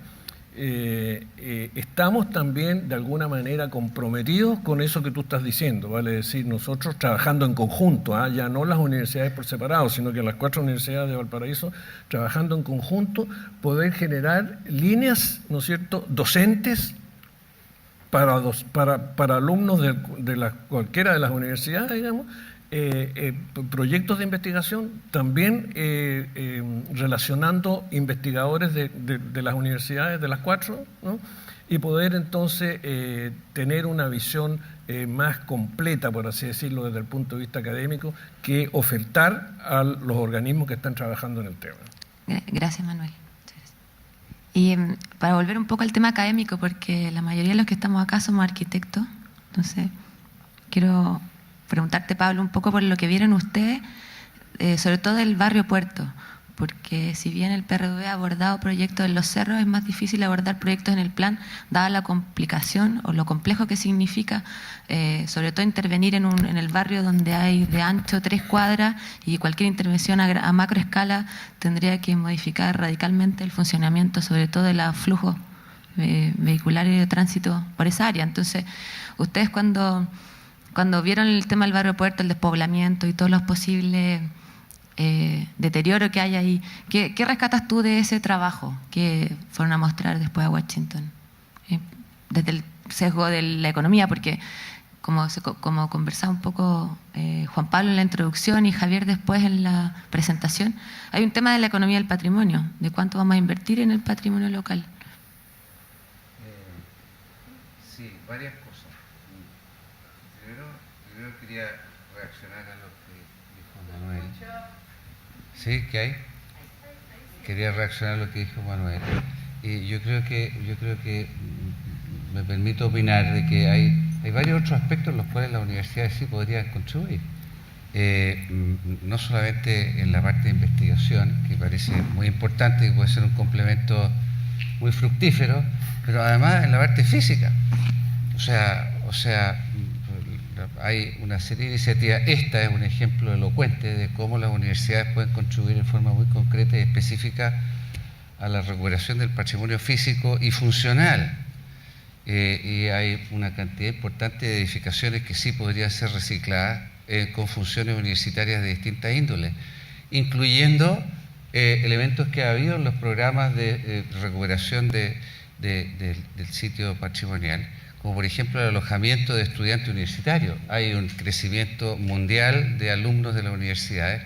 estamos también de alguna manera comprometidos con eso que tú estás diciendo, vale decir, nosotros trabajando en conjunto, ya no las universidades por separado, sino que las 4 universidades de Valparaíso, trabajando en conjunto, poder generar líneas, ¿no es cierto?, docentes para alumnos de cualquiera de las universidades, digamos, proyectos de investigación, también relacionando investigadores de las universidades, de las 4, ¿no?, y poder entonces tener una visión más completa, por así decirlo, desde el punto de vista académico, que ofertar a los organismos que están trabajando en el tema. Gracias, Manuel. Y para volver un poco al tema académico, porque la mayoría de los que estamos acá somos arquitectos, entonces quiero preguntarte, Pablo, un poco por lo que vieron ustedes, sobre todo del barrio Puerto, porque si bien el PRV ha abordado proyectos en los cerros, es más difícil abordar proyectos en el plan, dada la complicación o lo complejo que significa, sobre todo intervenir en el barrio donde hay de ancho 3 cuadras, y cualquier intervención a macro escala tendría que modificar radicalmente el funcionamiento, sobre todo de los flujos vehiculares y de tránsito por esa área. Entonces, ustedes cuando vieron el tema del barrio Puerto, el despoblamiento y todos los posibles deterioro que hay ahí, ¿qué rescatas tú de ese trabajo que fueron a mostrar después a Washington? Desde el sesgo de la economía, porque como conversaba un poco Juan Pablo en la introducción y Javier después en la presentación, hay un tema de la economía del patrimonio, de cuánto vamos a invertir en el patrimonio local. Sí, varias cosas. Primero quería reaccionar a lo que dijo Manuel. ¿Sí? ¿Qué hay? Quería reaccionar a lo que dijo Manuel. Y yo creo que me permito opinar de que hay varios otros aspectos en los cuales las universidades sí podrían contribuir. No solamente en la parte de investigación, que parece muy importante y puede ser un complemento muy fructífero, pero además en la parte física. O sea, hay una serie de iniciativas. Esta es un ejemplo elocuente de cómo las universidades pueden contribuir en forma muy concreta y específica a la recuperación del patrimonio físico y funcional. Y hay una cantidad importante de edificaciones que sí podrían ser recicladas con funciones universitarias de distintas índoles, incluyendo elementos que ha habido en los programas de recuperación del sitio patrimonial, como por ejemplo el alojamiento de estudiantes universitarios. Hay un crecimiento mundial de alumnos de las universidades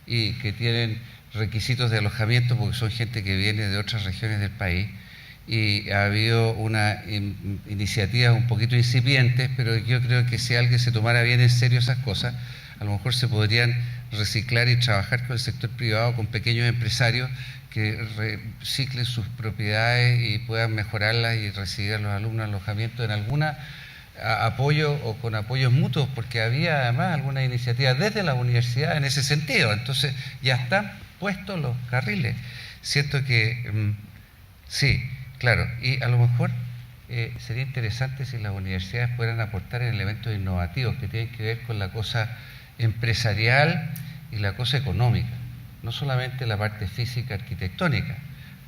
y que tienen requisitos de alojamiento porque son gente que viene de otras regiones del país, y ha habido una iniciativa un poquito incipientes, pero yo creo que si alguien se tomara bien en serio esas cosas, a lo mejor se podrían reciclar y trabajar con el sector privado, con pequeños empresarios que reciclen sus propiedades y puedan mejorarlas y recibir a los alumnos alojamiento en alguna apoyo o con apoyos mutuos, porque había además algunas iniciativas desde la universidad en ese sentido. Entonces ya están puestos los carriles. Siento que sí, claro, y a lo mejor sería interesante si las universidades pudieran aportar en elementos innovativos que tienen que ver con la cosa empresarial y la cosa económica, no solamente la parte física, arquitectónica,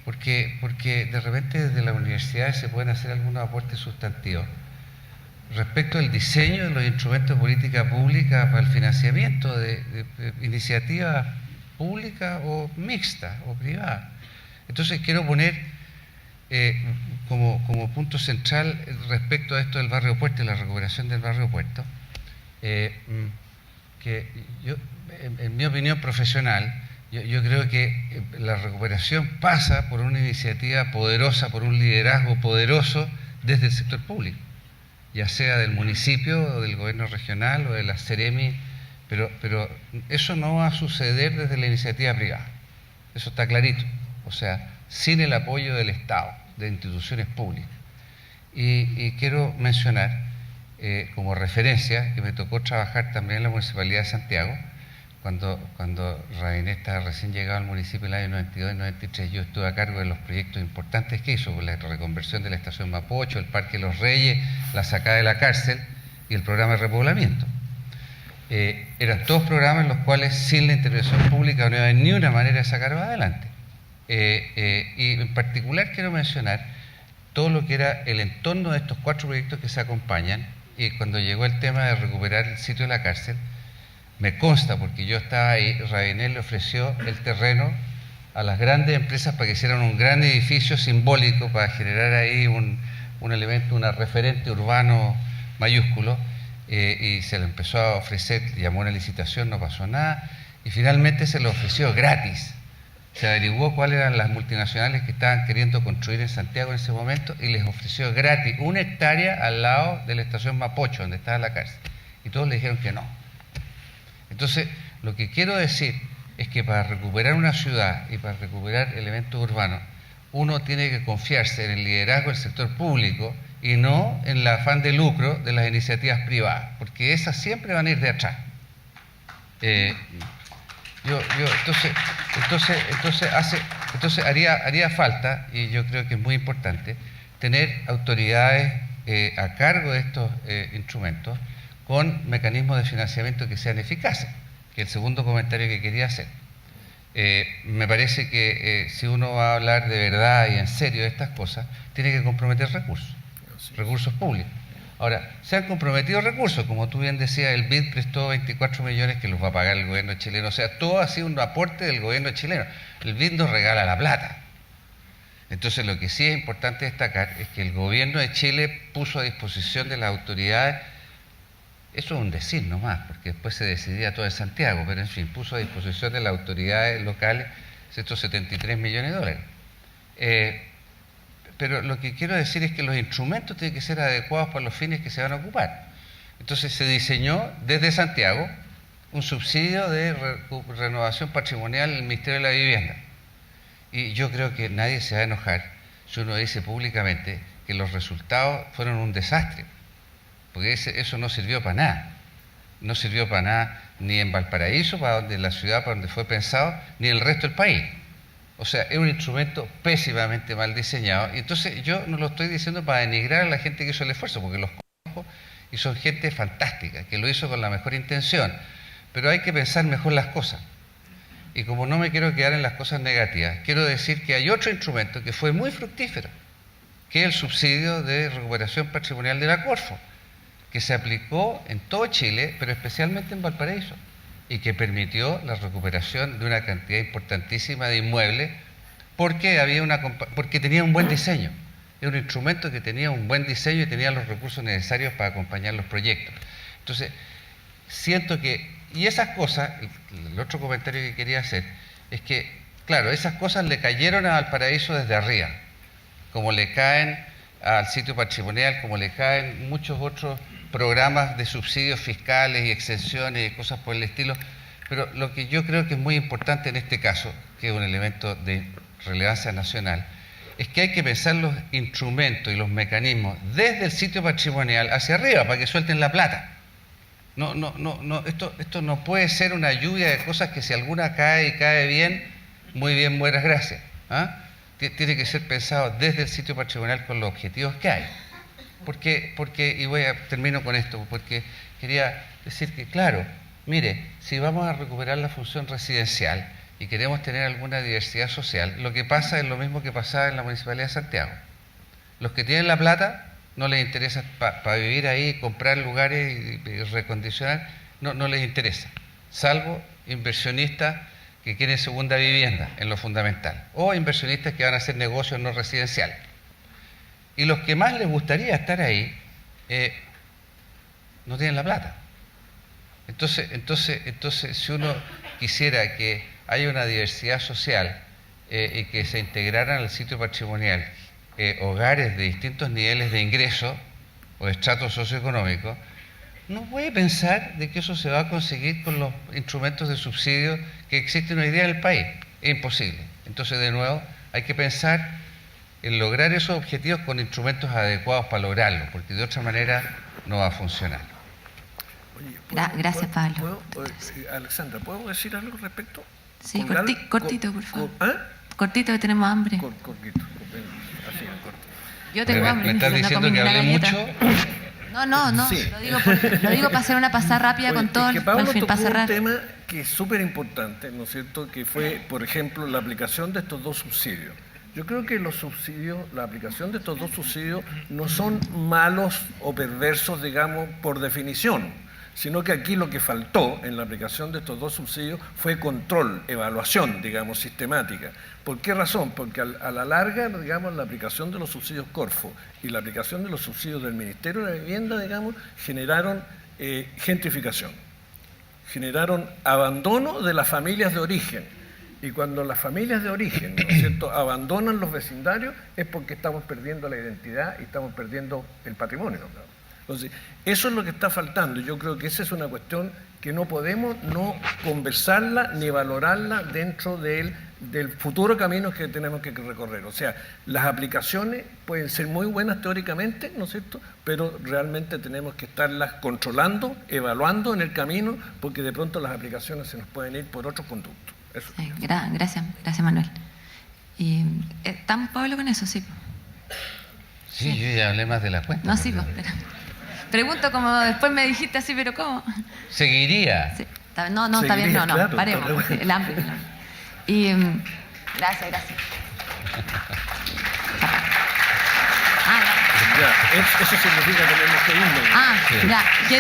porque de repente desde las universidades se pueden hacer algunos aportes sustantivos respecto al diseño de los instrumentos de política pública para el financiamiento de iniciativas públicas o mixtas o privadas. Entonces quiero poner como punto central respecto a esto del barrio Puerto y la recuperación del barrio Puerto, que yo, en mi opinión profesional, yo creo que la recuperación pasa por una iniciativa poderosa, por un liderazgo poderoso desde el sector público, ya sea del municipio o del gobierno regional o de la Seremi, pero eso no va a suceder desde la iniciativa privada, eso está clarito, o sea, sin el apoyo del Estado, de instituciones públicas. Y quiero mencionar como referencia que me tocó trabajar también en la Municipalidad de Santiago, cuando Rabinet estaba recién llegado al municipio en el año 92 y 93, yo estuve a cargo de los proyectos importantes que hizo, la reconversión de la estación Mapocho, el Parque Los Reyes, la sacada de la cárcel y el programa de repoblamiento. Eran todos programas en los cuales sin la intervención pública no había ni una manera de sacarlos adelante. Y en particular quiero mencionar todo lo que era el entorno de estos 4 proyectos que se acompañan, y cuando llegó el tema de recuperar el sitio de la cárcel, me consta, porque yo estaba ahí, Rabinet le ofreció el terreno a las grandes empresas para que hicieran un gran edificio simbólico para generar ahí un elemento, un referente urbano mayúsculo, y se le empezó a ofrecer, llamó una licitación, no pasó nada, y finalmente se lo ofreció gratis. Se averiguó cuáles eran las multinacionales que estaban queriendo construir en Santiago en ese momento y les ofreció gratis 1 hectárea al lado de la estación Mapocho, donde estaba la cárcel. Y todos le dijeron que no. Entonces, lo que quiero decir es que para recuperar una ciudad y para recuperar elementos urbanos, uno tiene que confiarse en el liderazgo del sector público y no en el afán de lucro de las iniciativas privadas, porque esas siempre van a ir de atrás. Entonces haría falta, y yo creo que es muy importante, tener autoridades a cargo de estos instrumentos con mecanismos de financiamiento que sean eficaces, que es el segundo comentario que quería hacer. Me parece que si uno va a hablar de verdad y en serio de estas cosas, tiene que comprometer recursos públicos. Ahora, se han comprometido recursos, como tú bien decías, el BID prestó 24 millones que los va a pagar el gobierno chileno, o sea, todo ha sido un aporte del gobierno chileno. El BID nos regala la plata. Entonces, lo que sí es importante destacar es que el gobierno de Chile puso a disposición de las autoridades Eso es un decir nomás, porque después se decidía todo en Santiago, pero en fin, puso a disposición de las autoridades locales estos 73 millones de dólares. Pero lo que quiero decir es que los instrumentos tienen que ser adecuados para los fines que se van a ocupar. Entonces se diseñó desde Santiago un subsidio de renovación patrimonial del Ministerio de la Vivienda. Y yo creo que nadie se va a enojar si uno dice públicamente que los resultados fueron un desastre, porque eso no sirvió para nada. No sirvió para nada ni en Valparaíso, para donde la ciudad para donde fue pensado, ni en el resto del país. O sea, es un instrumento pésimamente mal diseñado. Y entonces yo no lo estoy diciendo para denigrar a la gente que hizo el esfuerzo, porque los conozco y son gente fantástica, que lo hizo con la mejor intención. Pero hay que pensar mejor las cosas. Y como no me quiero quedar en las cosas negativas, quiero decir que hay otro instrumento que fue muy fructífero, que es el subsidio de recuperación patrimonial de la Corfo, que se aplicó en todo Chile, pero especialmente en Valparaíso, y que permitió la recuperación de una cantidad importantísima de inmuebles porque tenía un buen diseño. Era un instrumento que tenía un buen diseño y tenía los recursos necesarios para acompañar los proyectos. Entonces, siento que, y esas cosas, el otro comentario que quería hacer, es que, claro, esas cosas le cayeron a Valparaíso desde arriba, como le caen al sitio patrimonial, como le caen muchos otros programas de subsidios fiscales y exenciones y cosas por el estilo. Pero lo que yo creo que es muy importante en este caso, que es un elemento de relevancia nacional, es que hay que pensar los instrumentos y los mecanismos desde el sitio patrimonial hacia arriba para que suelten la plata. Esto no puede ser una lluvia de cosas que si alguna cae y cae bien, muy bien, buenas gracias. Tiene que ser pensado desde el sitio patrimonial con los objetivos que hay. Porque termino con esto, porque quería decir que, claro, mire, si vamos a recuperar la función residencial y queremos tener alguna diversidad social, lo que pasa es lo mismo que pasaba en la Municipalidad de Santiago. Los que tienen la plata no les interesa para vivir ahí, comprar lugares y recondicionar, no les interesa, salvo inversionistas que quieren segunda vivienda en lo fundamental, o inversionistas que van a hacer negocios no residenciales. Y los que más les gustaría estar ahí no tienen la plata. Entonces, si uno quisiera que haya una diversidad social y que se integraran al sitio patrimonial hogares de distintos niveles de ingreso o estratos socioeconómicos, no puede pensar de que eso se va a conseguir con los instrumentos de subsidio que existen hoy día en el país. Es imposible. Entonces, de nuevo, hay que pensar en lograr esos objetivos con instrumentos adecuados para lograrlo, porque de otra manera no va a funcionar. Oye, Gracias, Pablo. Alexandra, ¿puedo decir algo al respecto? Sí, cortito, por favor. ¿Ah? Cortito, que tenemos hambre. Cortito. Así, corto. Yo tengo hambre. ¿Me estás diciendo que hablé mucho? No, Sí. lo digo para hacer una pasada rápida con todo, que Pablo para tocó cerrar. un tema que es súper importante, ¿no es cierto?, que fue, por ejemplo, la aplicación de estos dos subsidios. Yo creo que los subsidios, la aplicación de estos dos subsidios no son malos o perversos, digamos, por definición, sino que aquí lo que faltó en la aplicación de estos dos subsidios fue control, evaluación, digamos, sistemática. ¿Por qué razón? Porque a la larga, digamos, la aplicación de los subsidios Corfo y la aplicación de los subsidios del Ministerio de la Vivienda, digamos, generaron gentrificación, generaron abandono de las familias de origen. Y cuando las familias de origen, ¿no es cierto?, abandonan los vecindarios, es porque estamos perdiendo la identidad y estamos perdiendo el patrimonio, ¿no? Entonces, eso es lo que está faltando. Yo creo que esa es una cuestión que no podemos no conversarla ni valorarla dentro del futuro camino que tenemos que recorrer. O sea, las aplicaciones pueden ser muy buenas teóricamente, ¿no es cierto?, pero realmente tenemos que estarlas controlando, evaluando en el camino, porque de pronto las aplicaciones se nos pueden ir por otros conductos. Eso. Sí, gracias, Manuel. Y, ¿estamos, Pablo, con eso? Sí. Sí, yo ya hablé más de la cuenta. No, sí, pero pregunto como después me dijiste así, pero ¿cómo? Seguiría. Sí. Está bien, claro, paremos. El hambre. Y gracias. Eso significa que tenemos que irnos. Sí.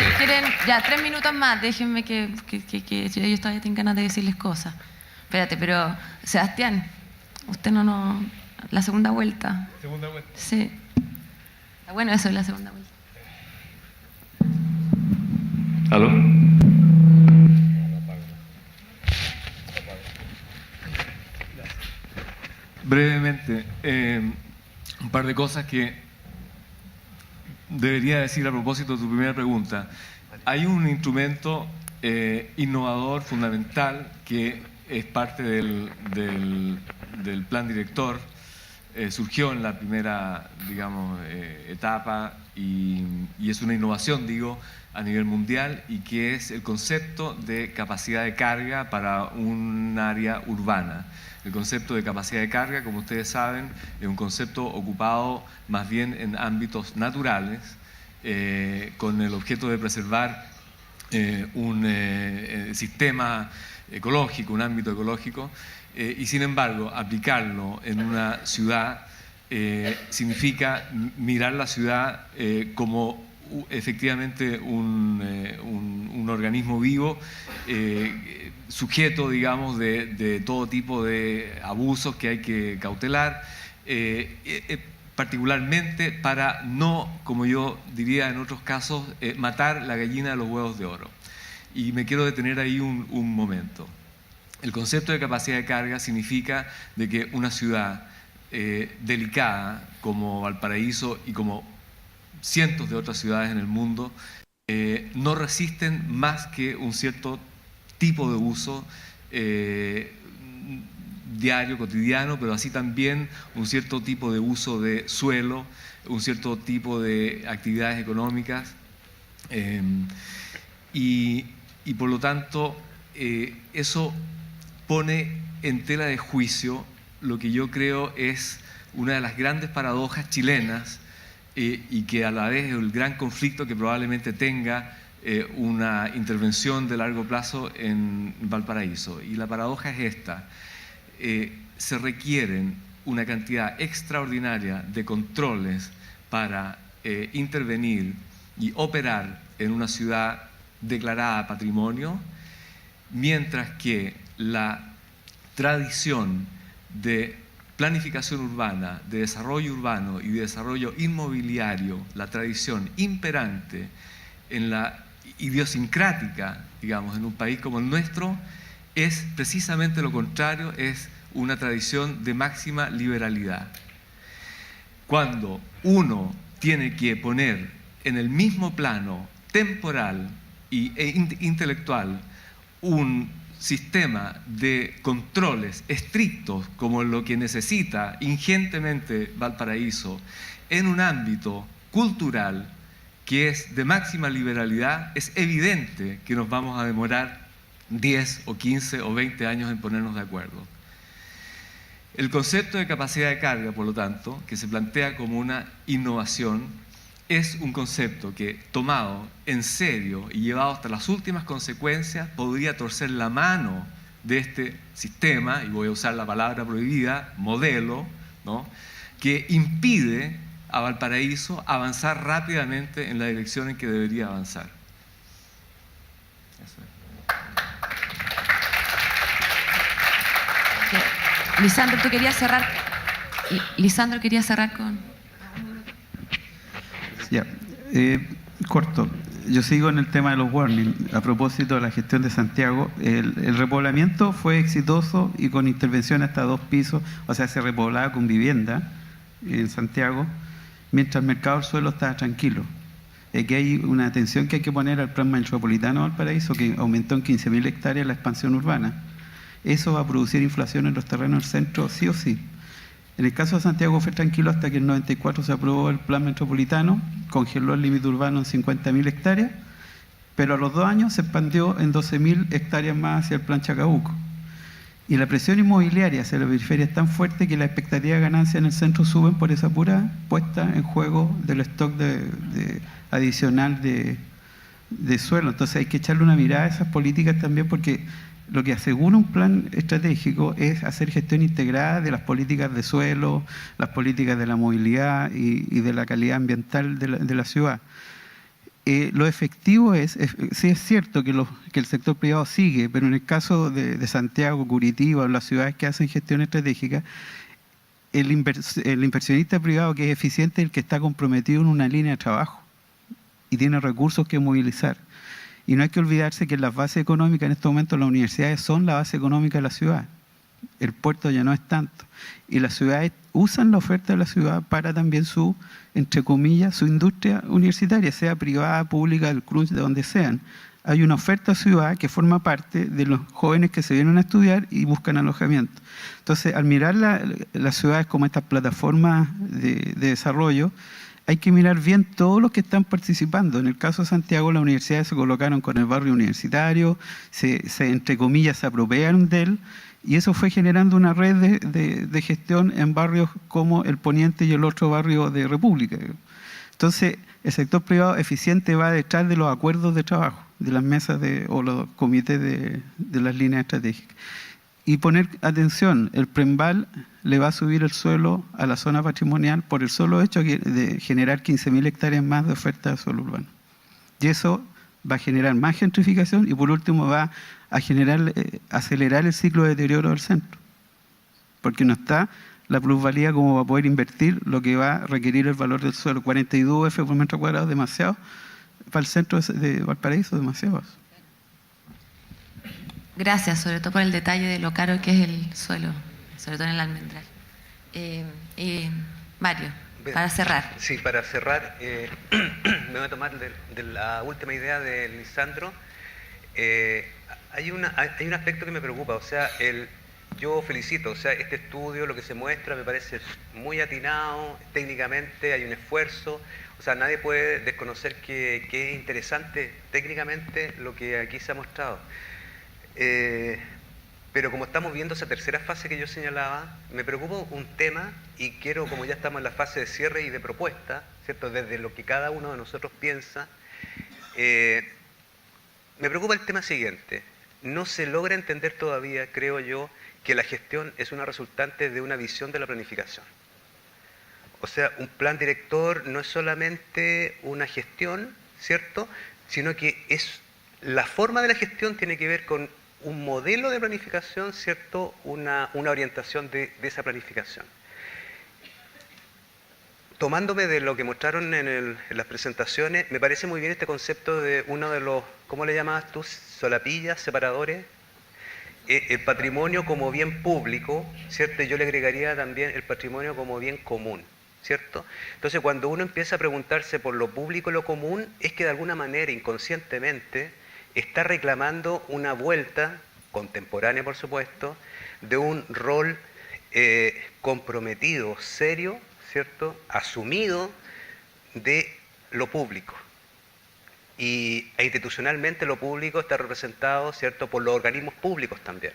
¿Quieren 3 minutos más? Déjenme que ellos todavía tienen ganas de decirles cosas. Espérate, pero Sebastián, usted no la segunda vuelta. ¿Segunda vuelta? Sí. Está bueno eso de la segunda vuelta. ¿Aló? Brevemente, un par de cosas que debería decir a propósito de tu primera pregunta. Hay un instrumento innovador, fundamental, que es parte del plan director. Surgió en la primera, digamos, etapa y es una innovación, digo, a nivel mundial, y que es el concepto de capacidad de carga para un área urbana. El concepto de capacidad de carga, como ustedes saben, es un concepto ocupado más bien en ámbitos naturales, con el objeto de preservar un sistema ecológico, un ámbito ecológico, y sin embargo aplicarlo en una ciudad significa mirar la ciudad como efectivamente un organismo vivo, sujeto, digamos, de todo tipo de abusos que hay que cautelar, particularmente para no, como yo diría en otros casos, matar la gallina de los huevos de oro. Y me quiero detener ahí un momento. El concepto de capacidad de carga significa de que una ciudad delicada como Valparaíso y como cientos de otras ciudades en el mundo no resisten más que un cierto tipo de uso diario, cotidiano, pero así también un cierto tipo de uso de suelo, un cierto tipo de actividades económicas y por lo tanto eso pone en tela de juicio lo que yo creo es una de las grandes paradojas chilenas y que a la vez es el gran conflicto que probablemente tenga una intervención de largo plazo en Valparaíso. Y la paradoja es esta: se requieren una cantidad extraordinaria de controles para intervenir y operar en una ciudad declarada patrimonio, mientras que la tradición de planificación urbana, de desarrollo urbano y de desarrollo inmobiliario, la tradición imperante en la idiosincrática, digamos, en un país como el nuestro, es precisamente lo contrario, es una tradición de máxima liberalidad. Cuando uno tiene que poner en el mismo plano temporal e intelectual un sistema de controles estrictos como lo que necesita ingentemente Valparaíso en un ámbito cultural que es de máxima liberalidad, es evidente que nos vamos a demorar 10 o 15 o 20 años en ponernos de acuerdo. El concepto de capacidad de carga, por lo tanto, que se plantea como una innovación, es un concepto que, tomado en serio y llevado hasta las últimas consecuencias, podría torcer la mano de este sistema, y voy a usar la palabra prohibida, modelo, ¿no?, que impide a Valparaíso avanzar rápidamente en la dirección en que debería avanzar. Eso es. Lisandro, tú querías cerrar. Lisandro quería cerrar con... Ya, corto. Yo sigo en el tema de los warnings. A propósito de la gestión de Santiago, el repoblamiento fue exitoso y con intervención hasta 2 pisos, o sea, se repoblaba con vivienda en Santiago, mientras el mercado del suelo estaba tranquilo. Aquí hay una atención que hay que poner al plan metropolitano de Valparaíso, que aumentó en 15.000 hectáreas la expansión urbana. Eso va a producir inflación en los terrenos del centro, sí o sí. En el caso de Santiago fue tranquilo hasta que en 94 se aprobó el plan metropolitano, congeló el límite urbano en 50.000 hectáreas, pero a los 2 años se expandió en 12.000 hectáreas más hacia el plan Chacabuco. Y la presión inmobiliaria hacia la periferia es tan fuerte que la expectativa de ganancia en el centro suben por esa pura puesta en juego del stock adicional de suelo. Entonces hay que echarle una mirada a esas políticas también, porque lo que asegura un plan estratégico es hacer gestión integrada de las políticas de suelo, las políticas de la movilidad y de la calidad ambiental de la ciudad. Lo efectivo sí es cierto que el sector privado sigue, pero en el caso de Santiago, Curitiba o las ciudades que hacen gestión estratégica, el inversionista privado que es eficiente es el que está comprometido en una línea de trabajo y tiene recursos que movilizar. Y no hay que olvidarse que las bases económicas en estos momentos, las universidades son la base económica de la ciudad. El puerto ya no es tanto. Y las ciudades usan la oferta de la ciudad para también su, entre comillas, su industria universitaria, sea privada, pública, del crunch, de donde sean. Hay una oferta ciudad que forma parte de los jóvenes que se vienen a estudiar y buscan alojamiento. Entonces, al mirar las ciudades como estas plataformas de desarrollo, hay que mirar bien todos los que están participando. En el caso de Santiago, las universidades se colocaron con el barrio universitario, entre comillas, se apropiaron de él, y eso fue generando una red de gestión en barrios como el Poniente y el otro barrio de República. Entonces, el sector privado eficiente va detrás de los acuerdos de trabajo, de las mesas o los comités de las líneas estratégicas. Y poner atención, el Prembal le va a subir el suelo a la zona patrimonial por el solo hecho de generar 15.000 hectáreas más de oferta de suelo urbano. Y eso va a generar más gentrificación y por último va a generar, acelerar el ciclo de deterioro del centro. Porque no está la plusvalía como va a poder invertir lo que va a requerir el valor del suelo. 42 UF por metro cuadrado, demasiado. Para el centro de Valparaíso, demasiado. Gracias, sobre todo por el detalle de lo caro que es el suelo, sobre todo en el Almendral. Mario, para cerrar. Sí, para cerrar, me voy a tomar de la última idea de Lisandro. Hay un aspecto que me preocupa, o sea, yo felicito, o sea, este estudio, lo que se muestra, me parece muy atinado, técnicamente hay un esfuerzo, o sea, nadie puede desconocer que es interesante técnicamente lo que aquí se ha mostrado. Pero como estamos viendo esa tercera fase que yo señalaba, me preocupa un tema y quiero, como ya estamos en la fase de cierre y de propuesta, ¿cierto? Desde lo que cada uno de nosotros piensa, me preocupa el tema siguiente. No se logra entender todavía, creo yo, que la gestión es una resultante de una visión de la planificación. O sea, un plan director no es solamente una gestión, ¿cierto? Sino que la forma de la gestión tiene que ver con un modelo de planificación, ¿cierto? Una orientación de esa planificación. Tomándome de lo que mostraron en las presentaciones, me parece muy bien este concepto de uno de los, ¿cómo le llamabas tú? Solapillas, separadores. El patrimonio como bien público, ¿cierto? Yo le agregaría también el patrimonio como bien común, ¿cierto? Entonces, cuando uno empieza a preguntarse por lo público y lo común, es que de alguna manera, inconscientemente, está reclamando una vuelta, contemporánea por supuesto, de un rol comprometido, serio, ¿cierto?, asumido de lo público. E institucionalmente lo público está representado, ¿cierto?, por los organismos públicos también.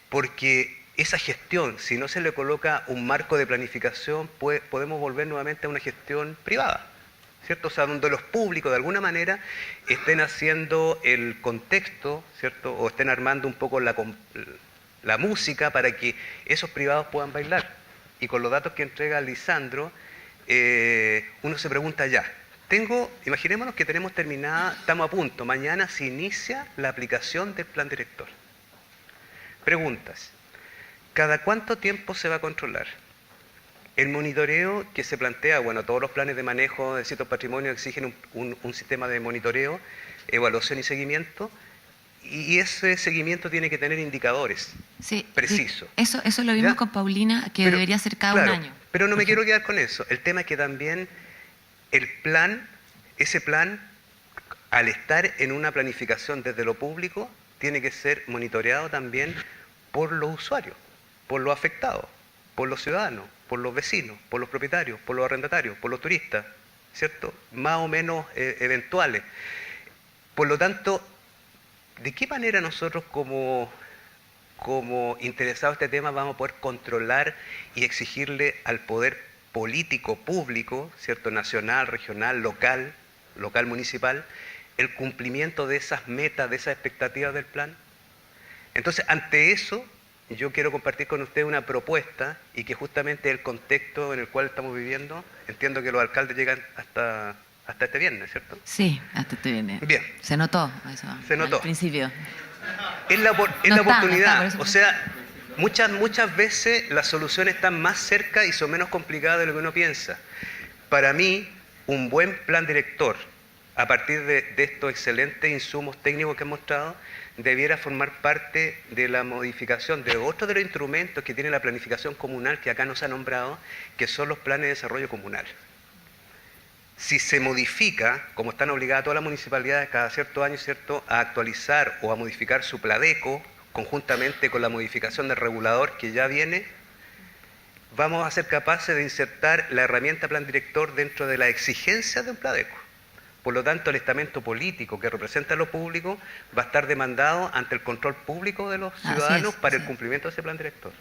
Porque esa gestión, si no se le coloca un marco de planificación, podemos volver nuevamente a una gestión privada, ¿cierto? O sea, donde los públicos de alguna manera estén haciendo el contexto, ¿cierto?, o estén armando un poco la música para que esos privados puedan bailar. Y con los datos que entrega Lisandro, uno se pregunta ya, imaginémonos que tenemos terminada, estamos a punto, mañana se inicia la aplicación del plan director. Preguntas, ¿cada cuánto tiempo se va a controlar? El monitoreo que se plantea, bueno, todos los planes de manejo de ciertos patrimonios exigen un sistema de monitoreo, evaluación y seguimiento, y ese seguimiento tiene que tener indicadores precisos. Sí, eso lo vimos con Paulina, que debería ser cada un año. Pero no me quiero quedar con eso. El tema es que también ese plan, al estar en una planificación desde lo público, tiene que ser monitoreado también por los usuarios, por los afectados, por los ciudadanos, por los vecinos, por los propietarios, por los arrendatarios, por los turistas, ¿cierto? Más o menos eventuales. Por lo tanto, ¿de qué manera nosotros como interesados en este tema vamos a poder controlar y exigirle al poder político público, ¿cierto?, nacional, regional, local municipal, el cumplimiento de esas metas, de esas expectativas del plan? Entonces, ante eso, yo quiero compartir con usted una propuesta y que justamente el contexto en el cual estamos viviendo, entiendo que los alcaldes llegan hasta este viernes, ¿cierto? Sí, hasta este viernes. Bien. Se notó eso. Se notó. Al principio. Es la oportunidad. Por eso. O sea, muchas veces las soluciones están más cerca y son menos complicadas de lo que uno piensa. Para mí, un buen plan director a partir de estos excelentes insumos técnicos que he mostrado, debiera formar parte de la modificación de otro de los instrumentos que tiene la planificación comunal, que acá no se ha nombrado, que son los planes de desarrollo comunal. Si se modifica, como están obligadas todas las municipalidades cada cierto año, ¿cierto?, a actualizar o a modificar su Pladeco, conjuntamente con la modificación del regulador que ya viene, vamos a ser capaces de insertar la herramienta plan director dentro de las exigencias de un Pladeco. Por lo tanto, el estamento político que representa a lo público va a estar demandado ante el control público de los ciudadanos para el cumplimiento de ese plan director.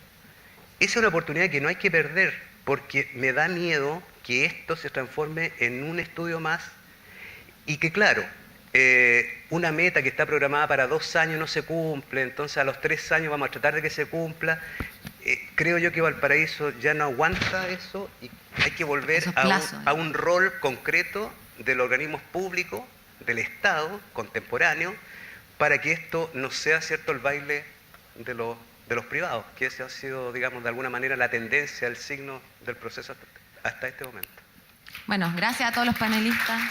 Esa es una oportunidad que no hay que perder, porque me da miedo que esto se transforme en un estudio más y que, claro, una meta que está programada para 2 años no se cumple, entonces a los 3 años vamos a tratar de que se cumpla. Creo yo que Valparaíso ya no aguanta eso y hay que volver a un rol concreto del organismo público, del Estado contemporáneo, para que esto no sea, ¿cierto?, el baile de los privados, que ese ha sido, digamos, de alguna manera la tendencia, el signo del proceso hasta este momento. Bueno, gracias a todos los panelistas.